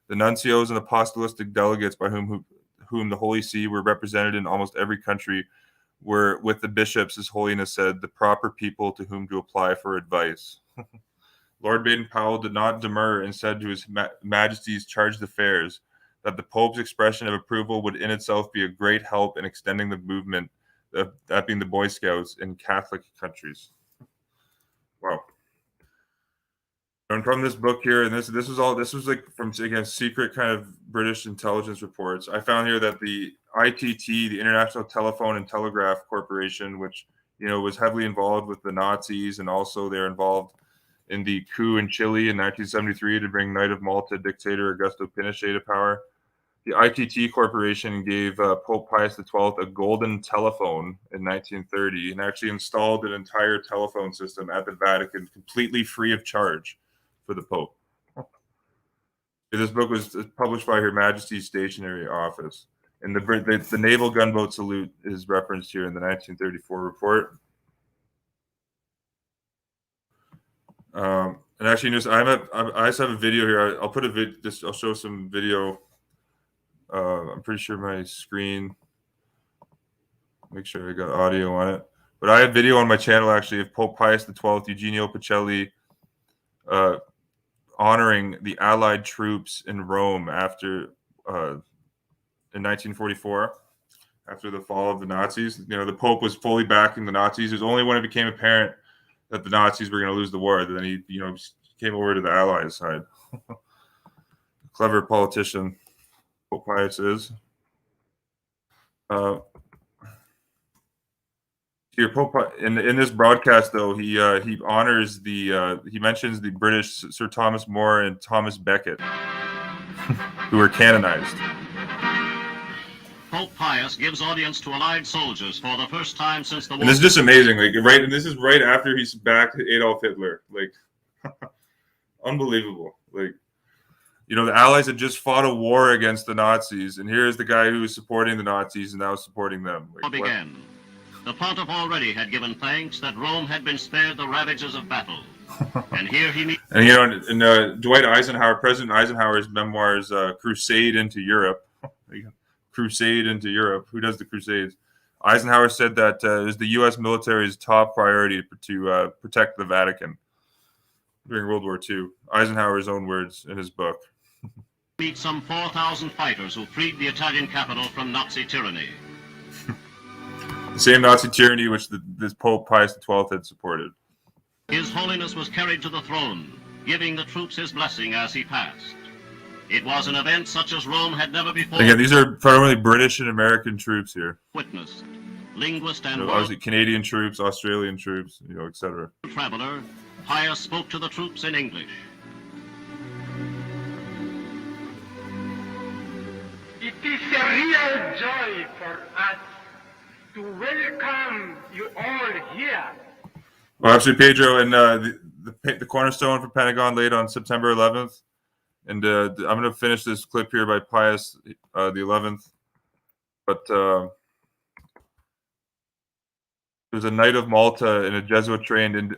The nuncios and apostolic delegates by whom the Holy See were represented in almost every country were, with the bishops, His Holiness said, the proper people to whom to apply for advice. Lord Baden-Powell did not demur and said to His Majesty's chargé d'affaires that the Pope's expression of approval would in itself be a great help in extending the movement, that being the Boy Scouts, in Catholic countries. Wow. And from this book here, and this was like from, again, secret kind of British intelligence reports. I found here that the ITT, the International Telephone and Telegraph Corporation, which was heavily involved with the Nazis, and also they're involved in the coup in Chile in 1973 to bring Knight of Malta dictator Augusto Pinochet to power. The ITT Corporation gave Pope Pius XII a golden telephone in 1930 and actually installed an entire telephone system at the Vatican completely free of charge for the Pope. This book was published by Her Majesty's Stationery Office. And the naval gunboat salute is referenced here in the 1934 report. And actually, I just have a video here. I'll put I'll show some video. I'm pretty sure my screen. Make sure I got audio on it. But I have video on my channel actually of Pope Pius XII, Eugenio Pacelli, honoring the Allied troops in Rome after in 1944, after the fall of the Nazis. The Pope was fully backing the Nazis. It was only when it became apparent that the Nazis were going to lose the war that then he came over to the Allies side. Clever politician, Pope Pius is. Here, Pope in this broadcast, though, he honors he mentions the British Sir Thomas More and Thomas Becket, who were canonized. Pope Pius gives audience to Allied soldiers for the first time since the war. And this is just amazing, and this is right after he's backed Adolf Hitler, unbelievable. The Allies had just fought a war against the Nazis, and here's the guy who was supporting the Nazis and now supporting them. Began. The Pontiff already had given thanks that Rome had been spared the ravages of battle. And here he meets. And Dwight Eisenhower, President Eisenhower's memoirs, Crusade into Europe. Crusade into Europe. Who does the Crusades? Eisenhower said that it was the U.S. military's top priority to protect the Vatican during World War II. Eisenhower's own words in his book. Meet some 4,000 fighters who freed the Italian capital from Nazi tyranny. The same Nazi tyranny which this Pope Pius XII had supported. His Holiness was carried to the throne, giving the troops his blessing as he passed. It was an event such as Rome had never before. Again, these are primarily British and American troops here. Witnessed. Linguist and obviously Canadian troops, Australian troops, etc. Traveler, Pius spoke to the troops in English. It is a real joy for us to welcome you all here. Well, actually, Pedro, and the cornerstone for Pentagon laid on September 11th. And I'm going to finish this clip here by Pius the 11th. But there's a Knight of Malta and a Jesuit-trained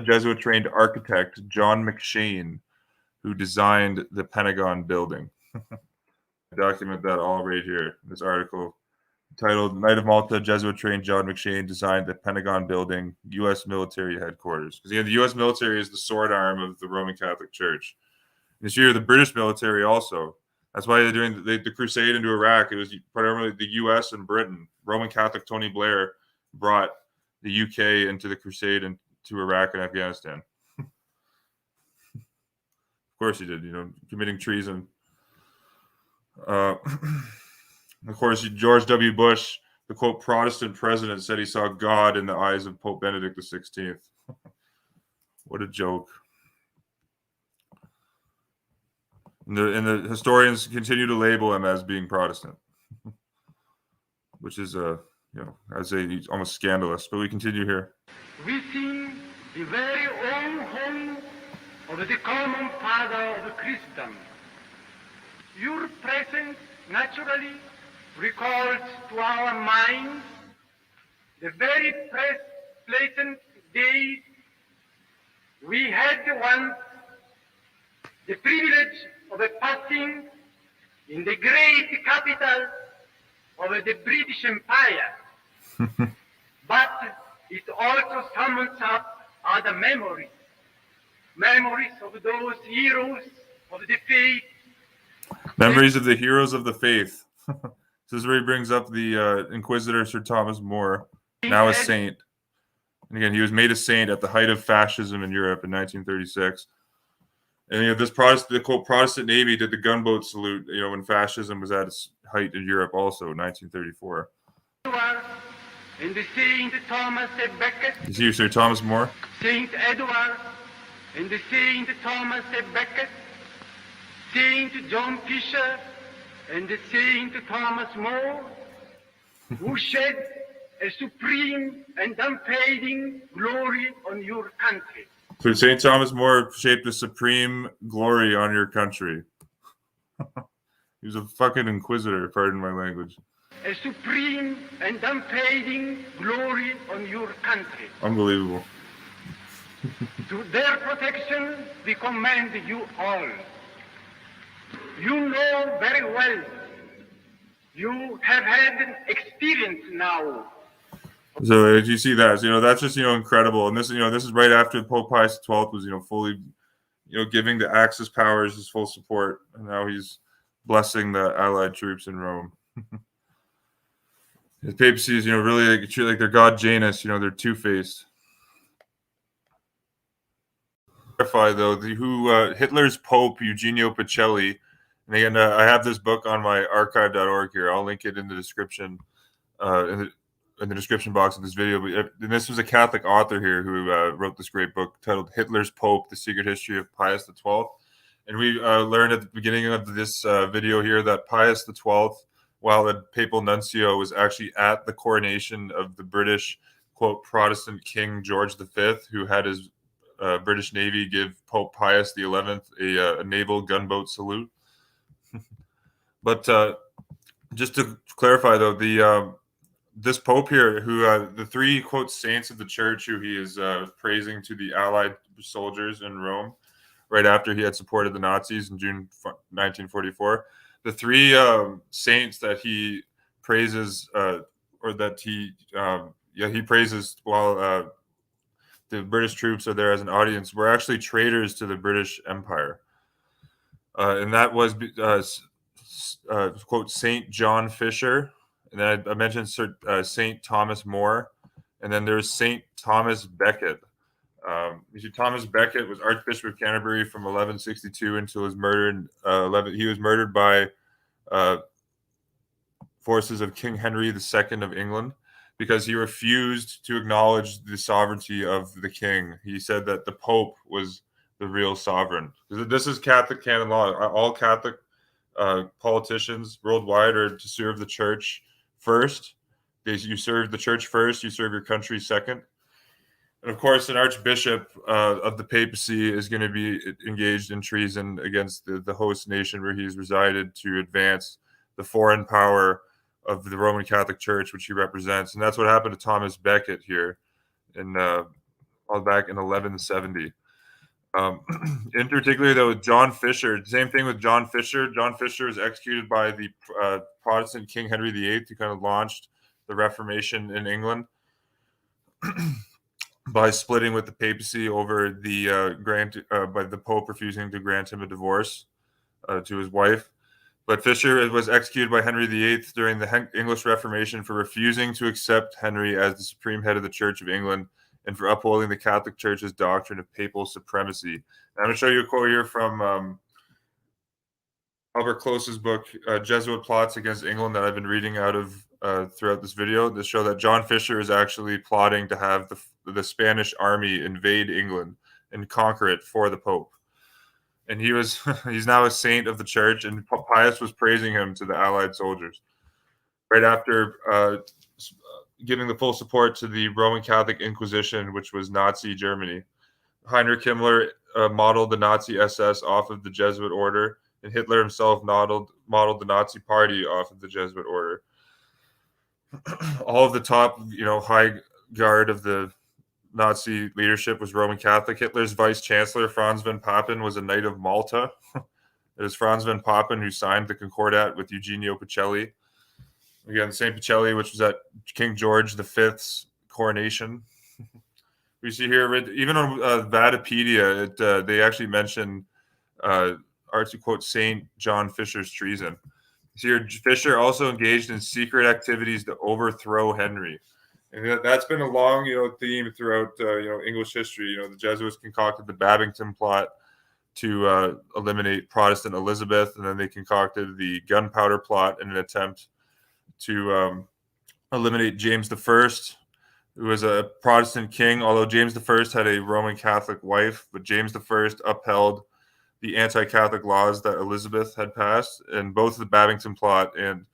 Jesuit-trained architect, John McShane, who designed the Pentagon building. I document that all right here. This article titled "Knight of Malta, Jesuit-trained John McShane designed the Pentagon building, U.S. military headquarters." Because the U.S. military is the sword arm of the Roman Catholic Church. This year, the British military also. That's why they're doing the crusade into Iraq. It was primarily the U.S. and Britain. Roman Catholic Tony Blair brought the U.K. into the crusade into Iraq and Afghanistan. Of course he did, committing treason. Of course, George W. Bush the quote Protestant president said he saw God in the eyes of Pope Benedict XVI. What a joke. And the historians continue to label him as being Protestant, which is I'd say almost scandalous. But we continue here. Within the very own home of the common father of Christendom, your presence naturally recalls to our minds the very pleasant days we had once the privilege of passing in the great capital of the British Empire. But it also summons up other memories of those heroes of the faith. Memories of the heroes of the faith. This is where he brings up the Inquisitor Sir Thomas More, now a saint. And again, he was made a saint at the height of fascism in Europe in 1936. And this the quote Protestant Navy did the gunboat salute, when fascism was at its height in Europe, also in 1934. And the Saint Thomas Becket. You see Sir Thomas More? Saint Edward and the Saint Thomas Becket. Saint John Fisher and the Saint Thomas More, who shed a supreme and unfading glory on your country. So St. Thomas More shaped a supreme glory on your country. He was a fucking inquisitor, pardon my language. A supreme and unfading glory on your country. Unbelievable. To their protection, we commend you all. You know very well, you have had an experience now. So as you see that, that's just, incredible. And this is right after Pope Pius XII was, fully, giving the Axis powers his full support. And now he's blessing the Allied troops in Rome. The papacy is, really treated like they're God Janus, they're two-faced. Clarify though, Hitler's Pope Eugenio Pacelli, and again, I have this book on my archive.org here. I'll link it in the description, in the description box of this video. But this was a Catholic author here who wrote this great book titled "Hitler's Pope: The Secret History of Pius XII." And we learned at the beginning of this video here that Pius XII, while the papal nuncio, was actually at the coronation of the British quote Protestant King George V, who had his British Navy give Pope Pius XI a naval gunboat salute. But just to clarify, though, this Pope here, who the three quote saints of the Church, who he is praising to the Allied soldiers in Rome, right after he had supported the Nazis in June 1944, the three saints that he praises, or that he praises while the British troops are there as an audience, were actually traitors to the British Empire. And that was, quote, St. John Fisher. And then I mentioned St. Thomas More. And then there's St. Thomas Becket. You see, Thomas Becket was Archbishop of Canterbury from 1162 until he was murdered. He was murdered by forces of King Henry II of England, because he refused to acknowledge the sovereignty of the king. He said that the Pope was the real sovereign. This is Catholic canon law. All Catholic politicians worldwide are to serve the Church first. You serve the Church first, you serve your country second. And of course, an archbishop of the papacy is going to be engaged in treason against the host nation where he's resided to advance the foreign power of the Roman Catholic Church, which he represents. And that's what happened to Thomas Becket here all back in 1170. In particular, though, with John Fisher, same thing with John Fisher. John Fisher was executed by the Protestant King Henry VIII, who kind of launched the Reformation in England by splitting with the papacy over the by the Pope refusing to grant him a divorce to his wife. But Fisher was executed by Henry VIII during the English Reformation for refusing to accept Henry as the supreme head of the Church of England and for upholding the Catholic Church's doctrine of papal supremacy. And I'm going to show you a quote here from Albert Close's book, Jesuit Plots Against England, that I've been reading out of throughout this video that show that John Fisher is actually plotting to have the Spanish army invade England and conquer it for the Pope. And he's now a saint of the church, and Pius was praising him to the Allied soldiers. Right after giving the full support to the Roman Catholic Inquisition, which was Nazi Germany, Heinrich Himmler modeled the Nazi SS off of the Jesuit order, and Hitler himself modeled the Nazi Party off of the Jesuit order. All of the top, high guard of the Nazi leadership was Roman Catholic. Hitler's vice chancellor, Franz von Papen, was a Knight of Malta. It was Franz von Papen who signed the Concordat with Eugenio Pacelli. Again, St. Pacelli, which was at King George V's coronation. We see here, even on Vatipedia, they actually mention Archie quotes St. John Fisher's treason. See here, Fisher also engaged in secret activities to overthrow Henry. And that's been a long, theme throughout, English history. The Jesuits concocted the Babington plot to eliminate Protestant Elizabeth, and then they concocted the Gunpowder plot in an attempt to eliminate James I, who was a Protestant king, although James I had a Roman Catholic wife, but James I upheld the anti-Catholic laws that Elizabeth had passed, and both the Babington plot and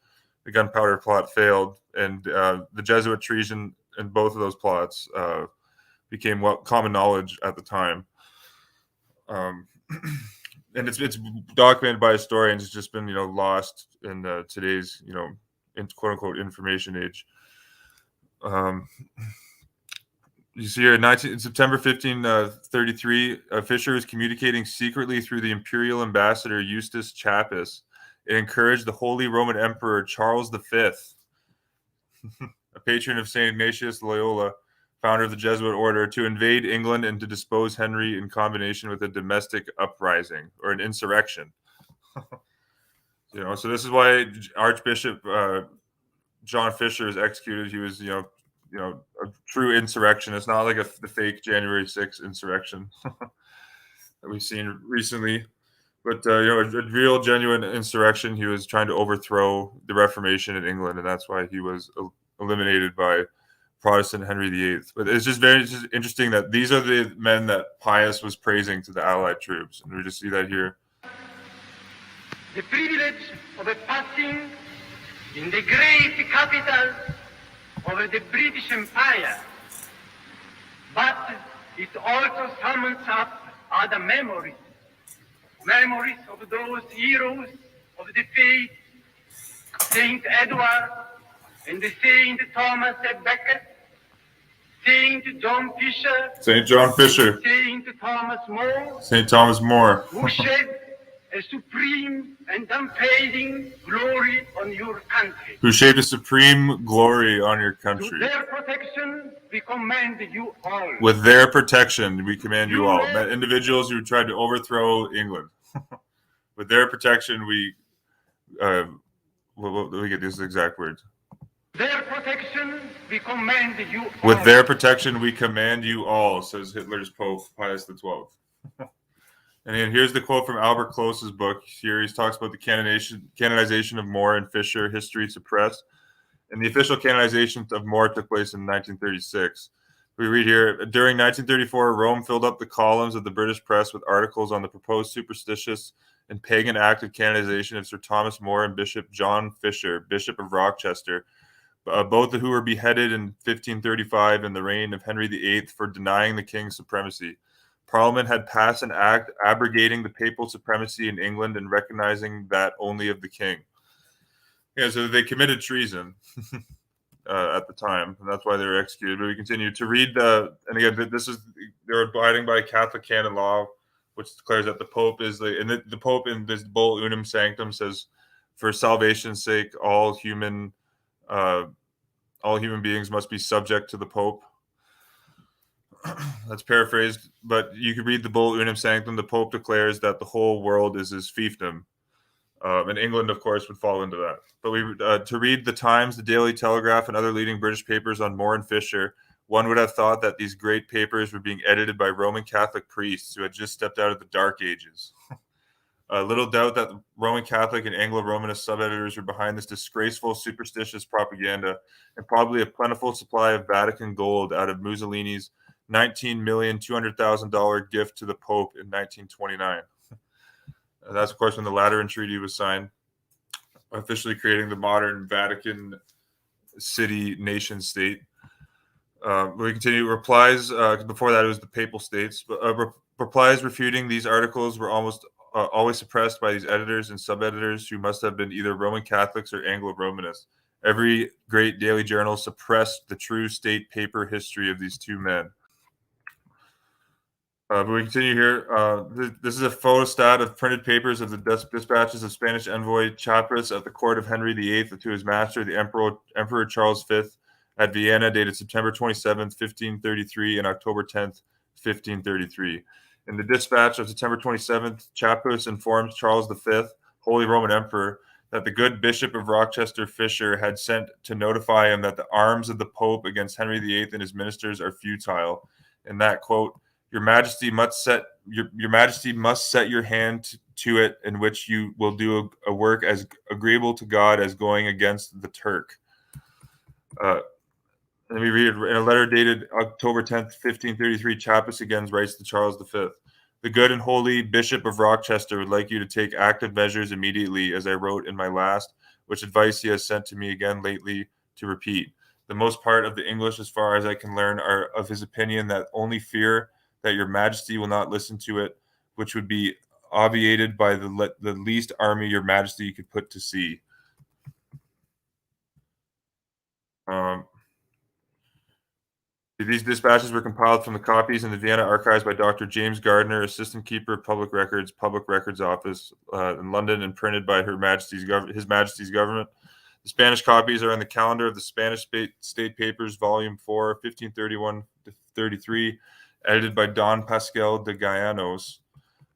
the Gunpowder plot failed, and the Jesuit treason in both of those plots became common knowledge at the time. And it's documented by historians. It's just been lost in today's in quote unquote information age. You see here, in September 1533, Fisher was communicating secretly through the imperial ambassador Eustace Chappus. It encouraged the Holy Roman Emperor Charles V, a patron of St. Ignatius Loyola, founder of the Jesuit order, to invade England and to depose Henry in combination with a domestic uprising or an insurrection. So this is why Archbishop John Fisher is executed. He was, a true insurrectionist, not like the fake January 6th insurrection that we've seen recently, but a real, genuine insurrection. He was trying to overthrow the Reformation in England, and that's why he was eliminated by Protestant Henry VIII. But it's just interesting that these are the men that Pius was praising to the Allied troops, and we just see that here. The privilege of a passing in the great capital of the British Empire, but it also summons up other memories of those heroes of the faith, Saint Edward and Saint Thomas Becket, Saint John Fisher, Saint John Fisher, Saint Thomas More, who who shed a supreme and unfading glory on your country. Who shaped a supreme glory on your country. To their protection, we command you all. With their protection, we command you all. Individuals who tried to overthrow England. With their protection, we let me get these exact words. Their protection, we command you all. With their protection, we command you all, says Hitler's Pope Pius XII. And then here's the quote from Albert Close's book. Here he talks about the canonization of More and Fisher, History Suppressed. And the official canonization of More took place in 1936. We read here, during 1934, Rome filled up the columns of the British press with articles on the proposed superstitious and pagan act of canonization of Sir Thomas More and Bishop John Fisher, Bishop of Rochester, both who were beheaded in 1535 in the reign of Henry VIII for denying the king's supremacy. Parliament had passed an act abrogating the papal supremacy in England and recognizing that only of the king. Yeah, so they committed treason at the time, and that's why they were executed. But we continue to read and again, they're abiding by Catholic canon law, which declares that the Pope is the Pope in this Bull Unum Sanctum says, for salvation's sake, all human beings must be subject to the Pope. That's paraphrased, but you could read the Bull Unum Sanctum. The Pope declares that the whole world is his fiefdom. And England, of course, would fall into that. But to read the Times, the Daily Telegraph, and other leading British papers on More and Fisher, one would have thought that these great papers were being edited by Roman Catholic priests who had just stepped out of the Dark Ages. Little doubt that the Roman Catholic and Anglo-Romanist sub-editors were behind this disgraceful, superstitious propaganda, and probably a plentiful supply of Vatican gold out of Mussolini's $19,200,000 gift to the Pope in 1929. That's, of course, when the Lateran Treaty was signed, officially creating the modern Vatican city nation state. We continue. Replies, before that it was the Papal States, but replies refuting these articles were almost always suppressed by these editors and sub-editors who must have been either Roman Catholics or Anglo-Romanists. Every great daily journal suppressed the true state paper history of these two men. But we continue here. This is a photostat of printed papers of the dispatches of Spanish envoy Chapras at the court of Henry VIII to his master, the Emperor Charles V, at Vienna, dated September 27th, 1533, and October 10th, 1533. In the dispatch of September 27th, Chapras informs Charles V, Holy Roman Emperor, that the good Bishop of Rochester Fisher had sent to notify him that the arms of the Pope against Henry VIII and his ministers are futile, and that, quote, Your Majesty must set your hand to it, in which you will do a work as agreeable to God as going against the Turk. And we read in a letter dated October 10th, 1533, Chapras again writes to Charles V. The good and holy Bishop of Rochester would like you to take active measures immediately, as I wrote in my last, which advice he has sent to me again lately to repeat. The most part of the English, as far as I can learn, are of his opinion that only fear that your Majesty will not listen to it, which would be obviated by the least army your Majesty could put to sea. These dispatches were compiled from the copies in the Vienna archives by Dr. James Gardner, Assistant Keeper of Public Records Office in London, and printed by His Majesty's government. The Spanish copies are in the calendar of the Spanish State Papers, Volume 4, 1531-33, edited by Don Pascal de Gallanos.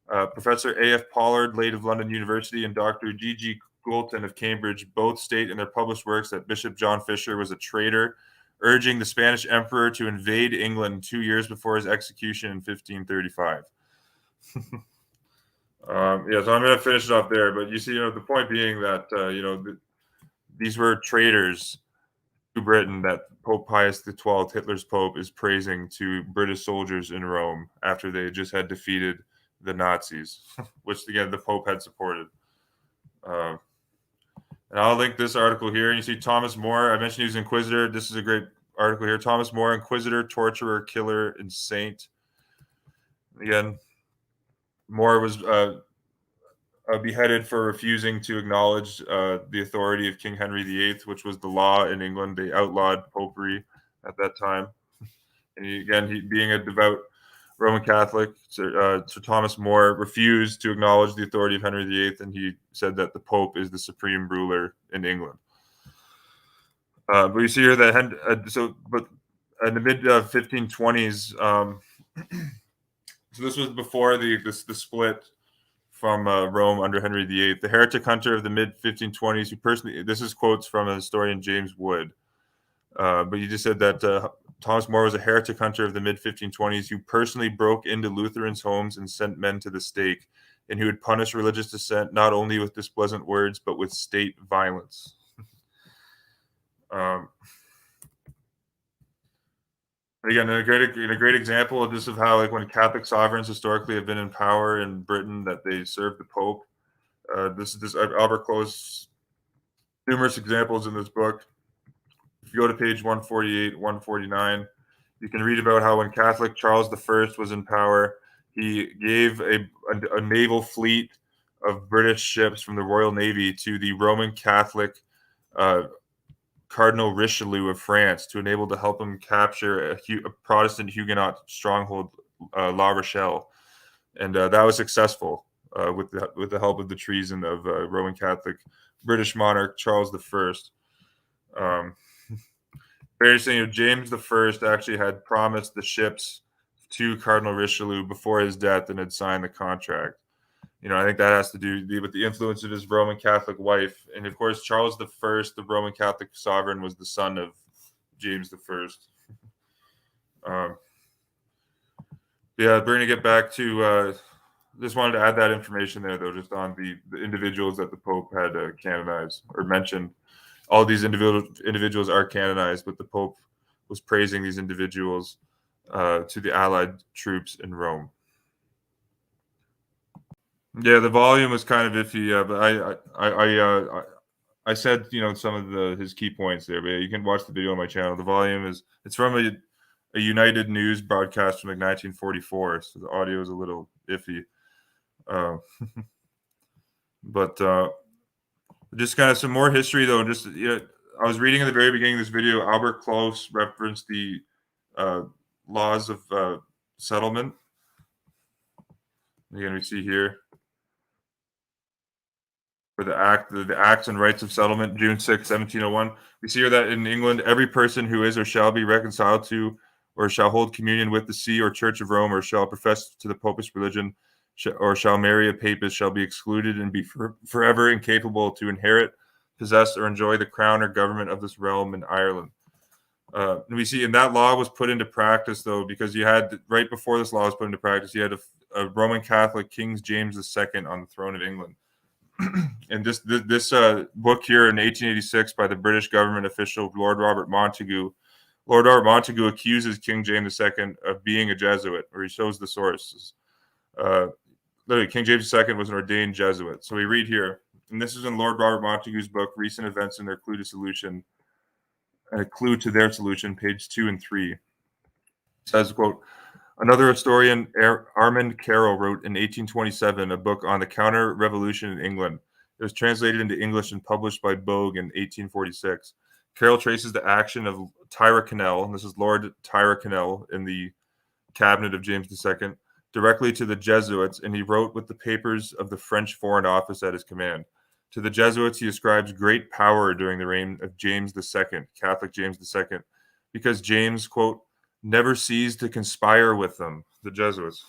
Professor A.F. Pollard, late of London University, and Dr. G.G. Goulton of Cambridge both state in their published works that Bishop John Fisher was a traitor, urging the Spanish emperor to invade England 2 years before his execution in 1535. So I'm going to finish it off there. But you see, the point being that these were traitors to Britain that Pope Pius XII, Hitler's Pope, is praising to British soldiers in Rome after they just had defeated the Nazis, which again the Pope had supported. And I'll link this article here. And you see Thomas More. I mentioned he was Inquisitor. This is a great article here. Thomas More, Inquisitor, torturer, killer, and saint. Again, More was beheaded for refusing to acknowledge the authority of King Henry VIII, which was the law in England. They outlawed popery at that time. And he being a devout Roman Catholic, Sir Thomas More refused to acknowledge the authority of Henry VIII, and he said that the Pope is the supreme ruler in England. But you see here that but in the mid 1520s, so this was before the split from Rome under Henry VIII. The heretic hunter of the mid 1520s, who personally, this is quotes from a historian James Wood, but he just said that Thomas More was a heretic hunter of the mid 1520s who personally broke into Lutherans' homes and sent men to the stake, and who would punish religious dissent not only with displeasant words but with state violence. Again, a great example of this, of how, like, when Catholic sovereigns historically have been in power in Britain, that they serve the Pope. Albert Close, numerous examples in this book. If you go to page 148, 149, you can read about how when Catholic Charles I was in power, he gave a naval fleet of British ships from the Royal Navy to the Roman Catholic Cardinal Richelieu of France to enable to help him capture a Protestant Huguenot stronghold, La Rochelle, and that was successful with the help of the treason of Roman Catholic British monarch Charles I. Very interesting. James I actually had promised the ships to Cardinal Richelieu before his death and had signed the contract. I think that has to do with the influence of his Roman Catholic wife. And of course, Charles I, the Roman Catholic sovereign, was the son of James I. Bringing it back to Just wanted to add that information there, though, just on the individuals that the Pope had canonized or mentioned. All these individuals are canonized, but the Pope was praising these individuals to the Allied troops in Rome. Yeah, the volume was kind of iffy, but I said some of his key points there, but yeah, you can watch the video on my channel. The volume it's from a United News broadcast from like 1944, so the audio is a little iffy. Uh, but just kind of some more history though. Just I was reading at the very beginning of this video, Albert Close referenced the uh, laws of settlement. Again, we see here for the Acts and Rights of Settlement, June 6, 1701. We see here that in England, every person who is or shall be reconciled to or shall hold communion with the see or church of Rome or shall profess to the Popish religion or shall marry a papist shall be excluded and be forever incapable to inherit, possess, or enjoy the crown or government of this realm in Ireland. And we see, and that law was put into practice, though, because you had, right before this law was put into practice, you had a Roman Catholic King James II on the throne of England. And this book here in 1886 by the British government official Lord Robert Montagu. Lord Robert Montagu accuses King James II of being a Jesuit, or he shows the sources. Literally, King James II was an ordained Jesuit. So we read here, and this is in Lord Robert Montagu's book, Recent Events and Their Clue to Solution, a clue to their solution, page 2 and 3. It says, quote, another historian, Armand Carroll, wrote in 1827 a book on the counter-revolution in England. It was translated into English and published by Bogue in 1846. Carroll traces the action of Tyrconnell, and this is Lord Tyrconnell in the cabinet of James II, directly to the Jesuits, and he wrote with the papers of the French Foreign Office at his command. To the Jesuits, he ascribes great power during the reign of James II, Catholic James II, because James, quote, never ceased to conspire with them, the Jesuits.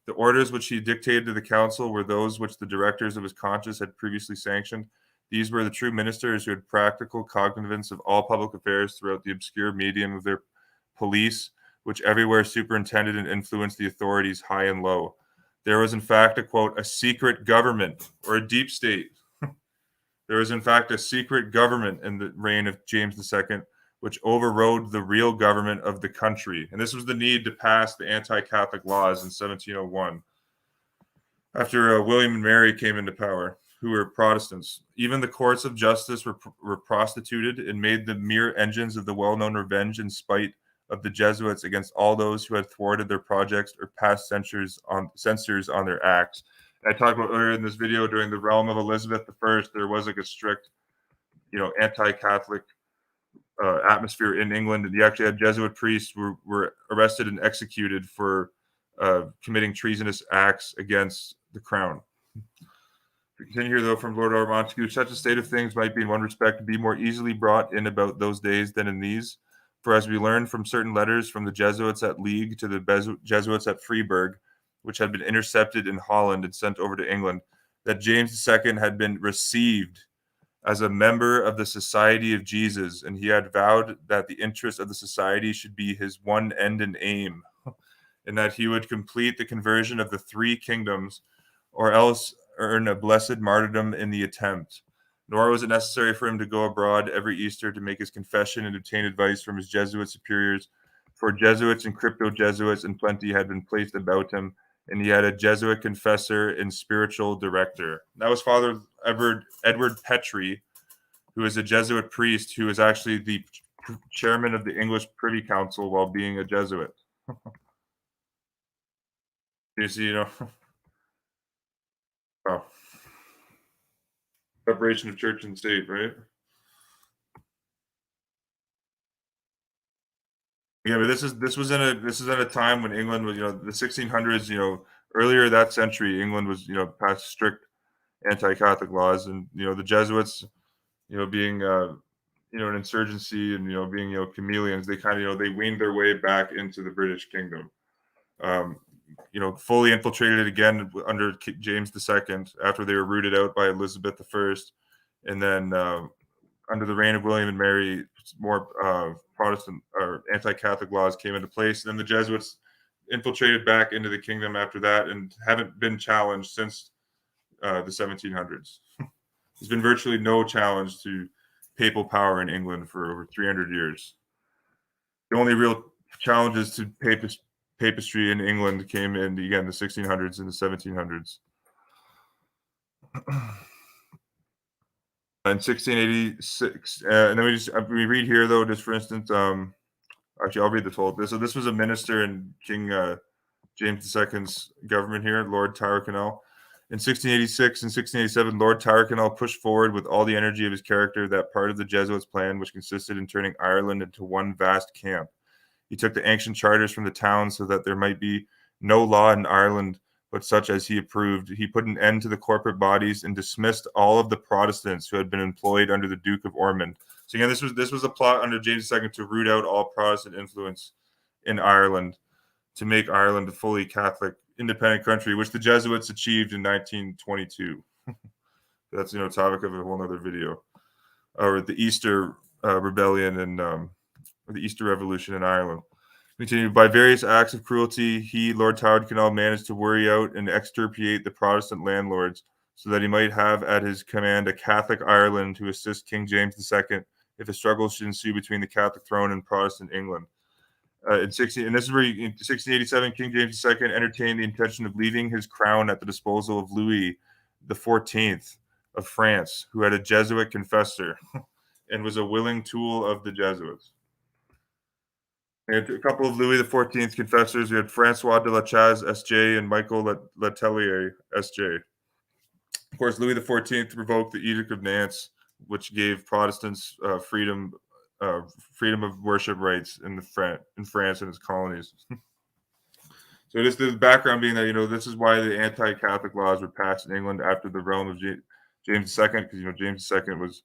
The orders which he dictated to the council were those which the directors of his conscience had previously sanctioned. These were the true ministers who had practical cognizance of all public affairs throughout the obscure medium of their police, which everywhere superintended and influenced the authorities high and low. There was, in fact, a secret government or a deep state. There was, in fact, a secret government in the reign of James II, which overrode the real government of the country. And this was the need to pass the anti-Catholic laws in 1701 after William and Mary came into power, who were Protestants. Even the courts of justice were prostituted and made the mere engines of the well-known revenge and spite of the Jesuits against all those who had thwarted their projects or passed censures on their acts. And I talked about earlier in this video, during the realm of Elizabeth I, there was like a strict, anti-Catholic atmosphere in England, and you actually had Jesuit priests were arrested and executed for committing treasonous acts against the crown. We continue here, though, from Lord R. Montagu. Such a state of things might be, in one respect, be more easily brought in about those days than in these. For as we learned from certain letters from the Jesuits at Liege to the Jesuits at Freiburg, which had been intercepted in Holland and sent over to England, that James II had been received as a member of the Society of Jesus, and he had vowed that the interest of the society should be his one end and aim, and that he would complete the conversion of the three kingdoms, or else earn a blessed martyrdom in the attempt. Nor was it necessary for him to go abroad every Easter to make his confession and obtain advice from his Jesuit superiors, for Jesuits and crypto-Jesuits in plenty had been placed about him, and he had a Jesuit confessor and spiritual director. That was Father Edward Petrie, who is a Jesuit priest who is actually the chairman of the English Privy Council while being a Jesuit. You see, oh. Separation of church and state, right? Yeah, but this is in a time when England was, the 1600s, earlier that century, England was, passed strict anti-Catholic laws, and the Jesuits, being an insurgency and being chameleons, they kind of they weaned their way back into the British kingdom. Fully infiltrated again under James II after they were rooted out by Elizabeth I, and then under the reign of William and Mary, more Protestant or anti-Catholic laws came into place. And then the Jesuits infiltrated back into the kingdom after that and haven't been challenged since the 1700s. There's been virtually no challenge to papal power in England for over 300 years. The only real challenges to papistry in England came in, again, the 1600s and the 1700s. In 1686, and then we read here, though, just for instance, actually, I'll read this whole. So this was a minister in King James II's government here, Lord Tyrconnell. In 1686 and 1687, Lord Tyrconnell pushed forward with all the energy of his character that part of the Jesuits' plan, which consisted in turning Ireland into one vast camp. He took the ancient charters from the towns so that there might be no law in Ireland but such as he approved. He put an end to the corporate bodies and dismissed all of the Protestants who had been employed under the Duke of Ormond. So again, this was a plot under James II to root out all Protestant influence in Ireland, to make Ireland a fully Catholic independent country, which the Jesuits achieved in 1922. That's topic of a whole other video. Or the Easter Rebellion and the Easter Revolution in Ireland. Continued, by various acts of cruelty, he, Lord Tyrconnell, managed to worry out and extirpate the Protestant landlords so that he might have at his command a Catholic Ireland to assist King James II if a struggle should ensue between the Catholic throne and Protestant England. In 1687, King James II entertained the intention of leaving his crown at the disposal of Louis XIV of France, who had a Jesuit confessor and was a willing tool of the Jesuits. We had a couple of Louis XIV confessors. We had Francois de la Chaise, S.J., and Michael Letellier, S.J. Of course, Louis XIV revoked the Edict of Nantes, which gave Protestants freedom of worship rights in France and its colonies. So this the background being that this is why the anti-Catholic laws were passed in England after the realm of James II, because James II was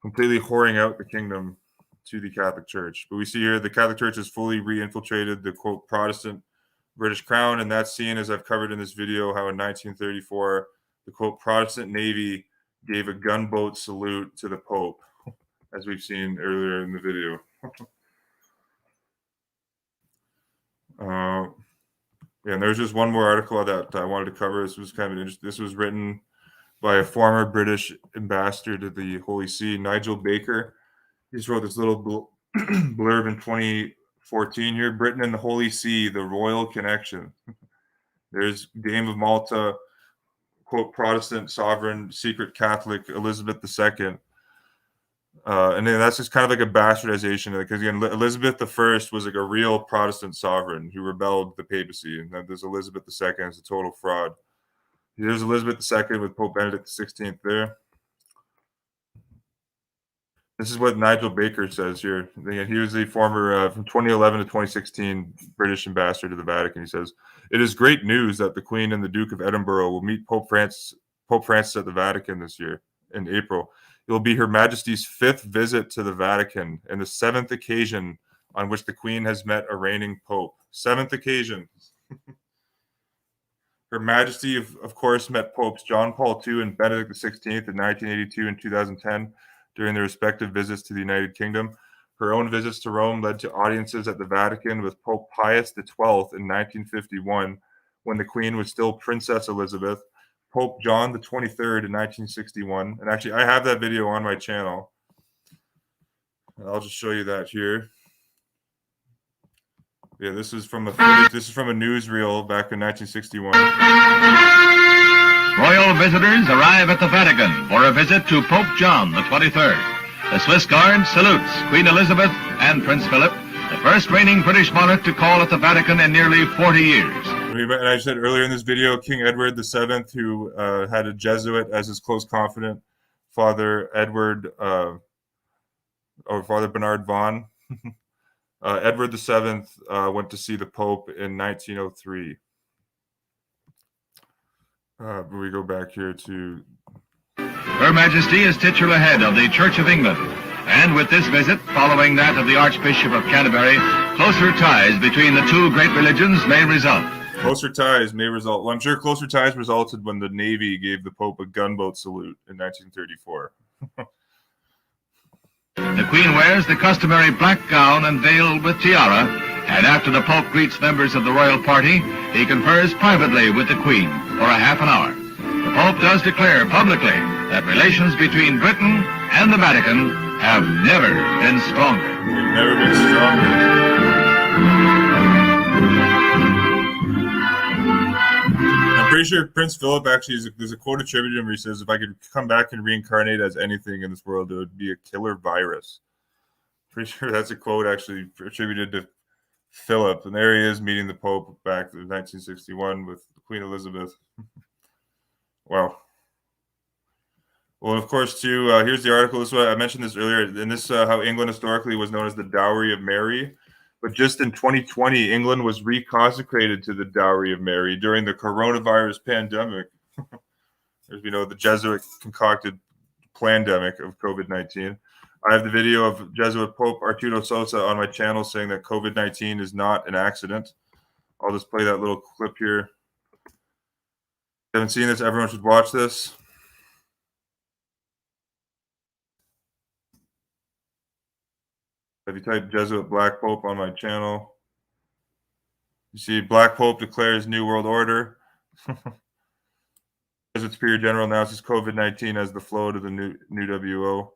completely whoring out the kingdom to the Catholic Church. But we see here the Catholic Church has fully re-infiltrated the quote Protestant British crown, and that's seen, as I've covered in this video, how in 1934 the quote Protestant Navy gave a gunboat salute to the Pope, as we've seen earlier in the video. And there's just one more article that I wanted to cover. This was kind of interesting. This was written by a former British ambassador to the Holy See, Nigel Baker. He just wrote this little blurb in 2014 here. Britain and the Holy See, the royal connection. There's Dame of Malta, quote, Protestant sovereign, secret Catholic, Elizabeth II. And then that's just kind of like a bastardization, because again, Elizabeth I was like a real Protestant sovereign who rebelled the papacy, and then there's Elizabeth II as a total fraud. Here's Elizabeth II with Pope Benedict XVI there. This is what Nigel Baker says here. He was the former, from 2011 to 2016, British ambassador to the Vatican. He says, "It is great news that the Queen and the Duke of Edinburgh will meet Pope Francis at the Vatican this year in April. It will be Her Majesty's 5th visit to the Vatican and the 7th occasion on which the Queen has met a reigning Pope." 7th occasion. Her Majesty, of course, met Popes John Paul II and Benedict XVI in 1982 and 2010 during their respective visits to the United Kingdom. Her own visits to Rome led to audiences at the Vatican with Pope Pius XII in 1951, when the Queen was still Princess Elizabeth, Pope John the 23rd in 1961. And actually, I have that video on my channel. I'll just show you that here. Yeah, this is from a newsreel back in 1961. Royal visitors arrive at the Vatican for a visit to Pope John the 23rd. The Swiss Guard salutes Queen Elizabeth and Prince Philip, the first reigning British monarch to call at the Vatican in nearly 40 years. And I said earlier in this video, King Edward VII, who had a Jesuit as his close confidant, Father Edward, or Father Bernard Vaughan. Edward VII went to see the Pope in 1903. We go back here to... Her Majesty is titular head of the Church of England, and with this visit, following that of the Archbishop of Canterbury, closer ties between the two great religions may result. Closer ties may result. Well, I'm sure closer ties resulted when the Navy gave the Pope a gunboat salute in 1934. The Queen wears the customary black gown and veil with tiara, And after the Pope greets members of the royal party, he confers privately with the Queen for a half an hour. The Pope does declare publicly that relations between Britain and the Vatican have never been stronger. They've never been stronger. I'm pretty sure Prince Philip actually there's a quote attributed to him where he says, "If I could come back and reincarnate as anything in this world, it would be a killer virus." Pretty sure that's a quote actually attributed to Philip, and there he is meeting the Pope back in 1961 with Queen Elizabeth. Wow. Well, of course, too, here's the article. This is what I mentioned this earlier, and this how England historically was known as the Dowry of Mary. But just in 2020, England was reconsecrated to the Dowry of Mary during the coronavirus pandemic. As we know, the Jesuit concocted pandemic of COVID-19. I have the video of Jesuit Pope Arturo Sosa on my channel saying that COVID-19 is not an accident. I'll just play that little clip here. If you haven't seen this, everyone should watch this. If you type Jesuit Black Pope on my channel, you see Black Pope declares New World Order. Jesuit Superior General announces COVID-19 as the flow to the new WO.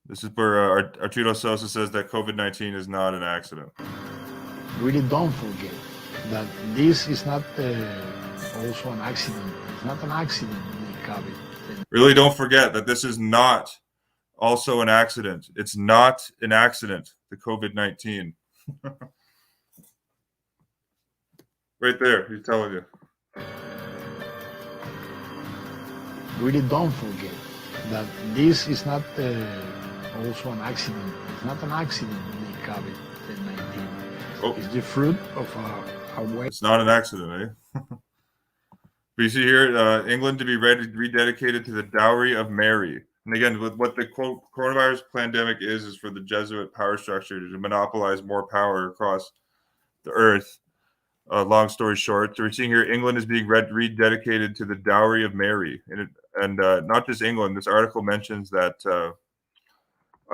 This is where Arturo Sosa says that COVID-19 is not an accident. Really don't forget that this is not also an accident. It's not an accident, the COVID. Really don't forget that this is not also an accident. It's not an accident, the COVID-19. Right there, he's telling you. Really don't forget that this is not also an accident. It's not an accident, the COVID-19. Oh. It's the fruit of a way. It's not an accident, eh? But you see here, England to be rededicated to the Dowry of Mary. And again, with what the quote coronavirus pandemic is for the Jesuit power structure to monopolize more power across the earth. Long story short, so we're seeing here England is being rededicated to the Dowry of Mary, and not just England. This article mentions that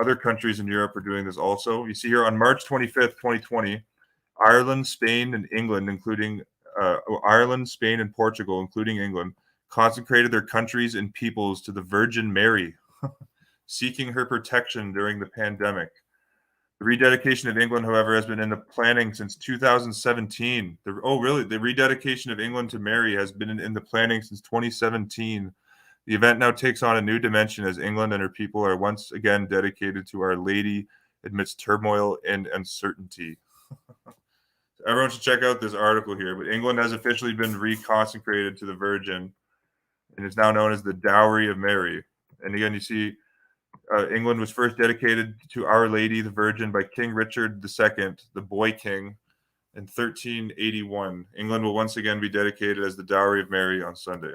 other countries in Europe are doing this also. You see here on March 25th, 2020, Ireland, Spain, and England, including Ireland, Spain, and Portugal, including England, consecrated their countries and peoples to the Virgin Mary, seeking her protection during the pandemic. The rededication of England, however, has been in the planning since 2017. The rededication of England to Mary has been in the planning since 2017. The event now takes on a new dimension as England and her people are once again dedicated to Our Lady amidst turmoil and uncertainty. Everyone should check out this article here. But England has officially been reconsecrated to the Virgin and is now known as the Dowry of Mary. And again, you see England was first dedicated to Our Lady, the Virgin, by King Richard II, the Boy King, in 1381. England will once again be dedicated as the Dowry of Mary on Sunday.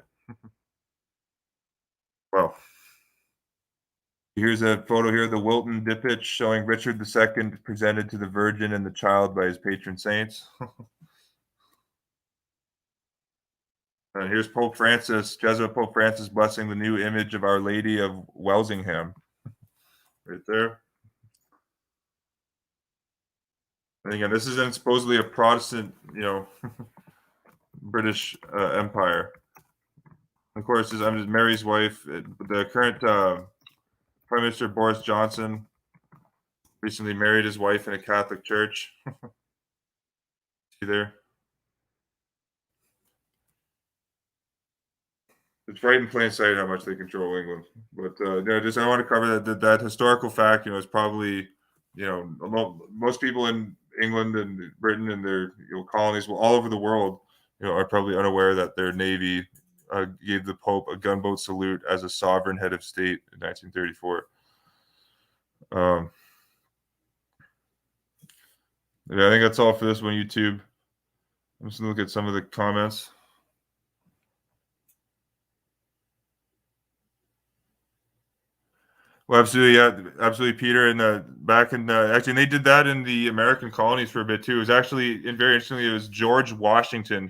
Well, here's a photo here, the Wilton Diptych showing Richard II presented to the Virgin and the Child by his patron saints. And here's Pope Francis, Jesuit Pope Francis blessing the new image of Our Lady of Welsingham. Right there. And again, this is supposedly a Protestant, British Empire. Of course, this is Mary's wife. The current Prime Minister Boris Johnson recently married his wife in a Catholic church. See there? It's right in plain sight how much they control England. But I want to cover that historical fact. Is probably most people in England and Britain and their colonies, all over the world, are probably unaware that their navy gave the Pope a gunboat salute as a sovereign head of state in 1934. I think that's all for this one, YouTube. I'm just gonna look at some of the comments. Well, absolutely, yeah, absolutely, Peter. And actually, they did that in the American colonies for a bit too. It was actually, very interestingly, it was George Washington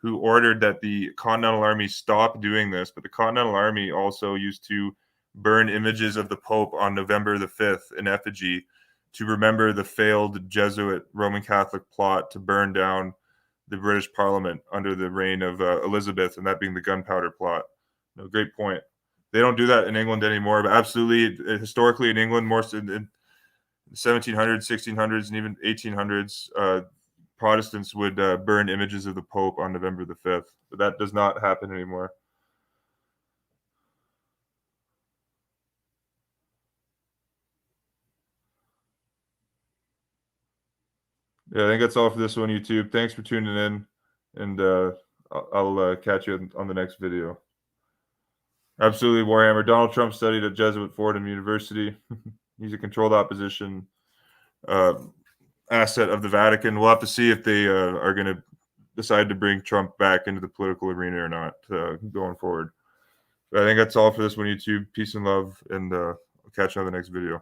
who ordered that the Continental Army stop doing this. But the Continental Army also used to burn images of the Pope on November the 5th in effigy to remember the failed Jesuit Roman Catholic plot to burn down the British Parliament under the reign of Elizabeth, and that being the gunpowder plot. No, great point. They don't do that in England anymore, but absolutely, historically in England, more so in 1700s, 1600s, and even 1800s, Protestants would burn images of the Pope on November the 5th, but that does not happen anymore. Yeah, I think that's all for this one, YouTube. Thanks for tuning in, and I'll catch you on the next video. Absolutely, Warhammer. Donald Trump studied at Jesuit Fordham University. He's a controlled opposition asset of the Vatican. We'll have to see if they are going to decide to bring Trump back into the political arena or not going forward. But I think that's all for this one, YouTube. Peace and love, and I'll catch you on the next video.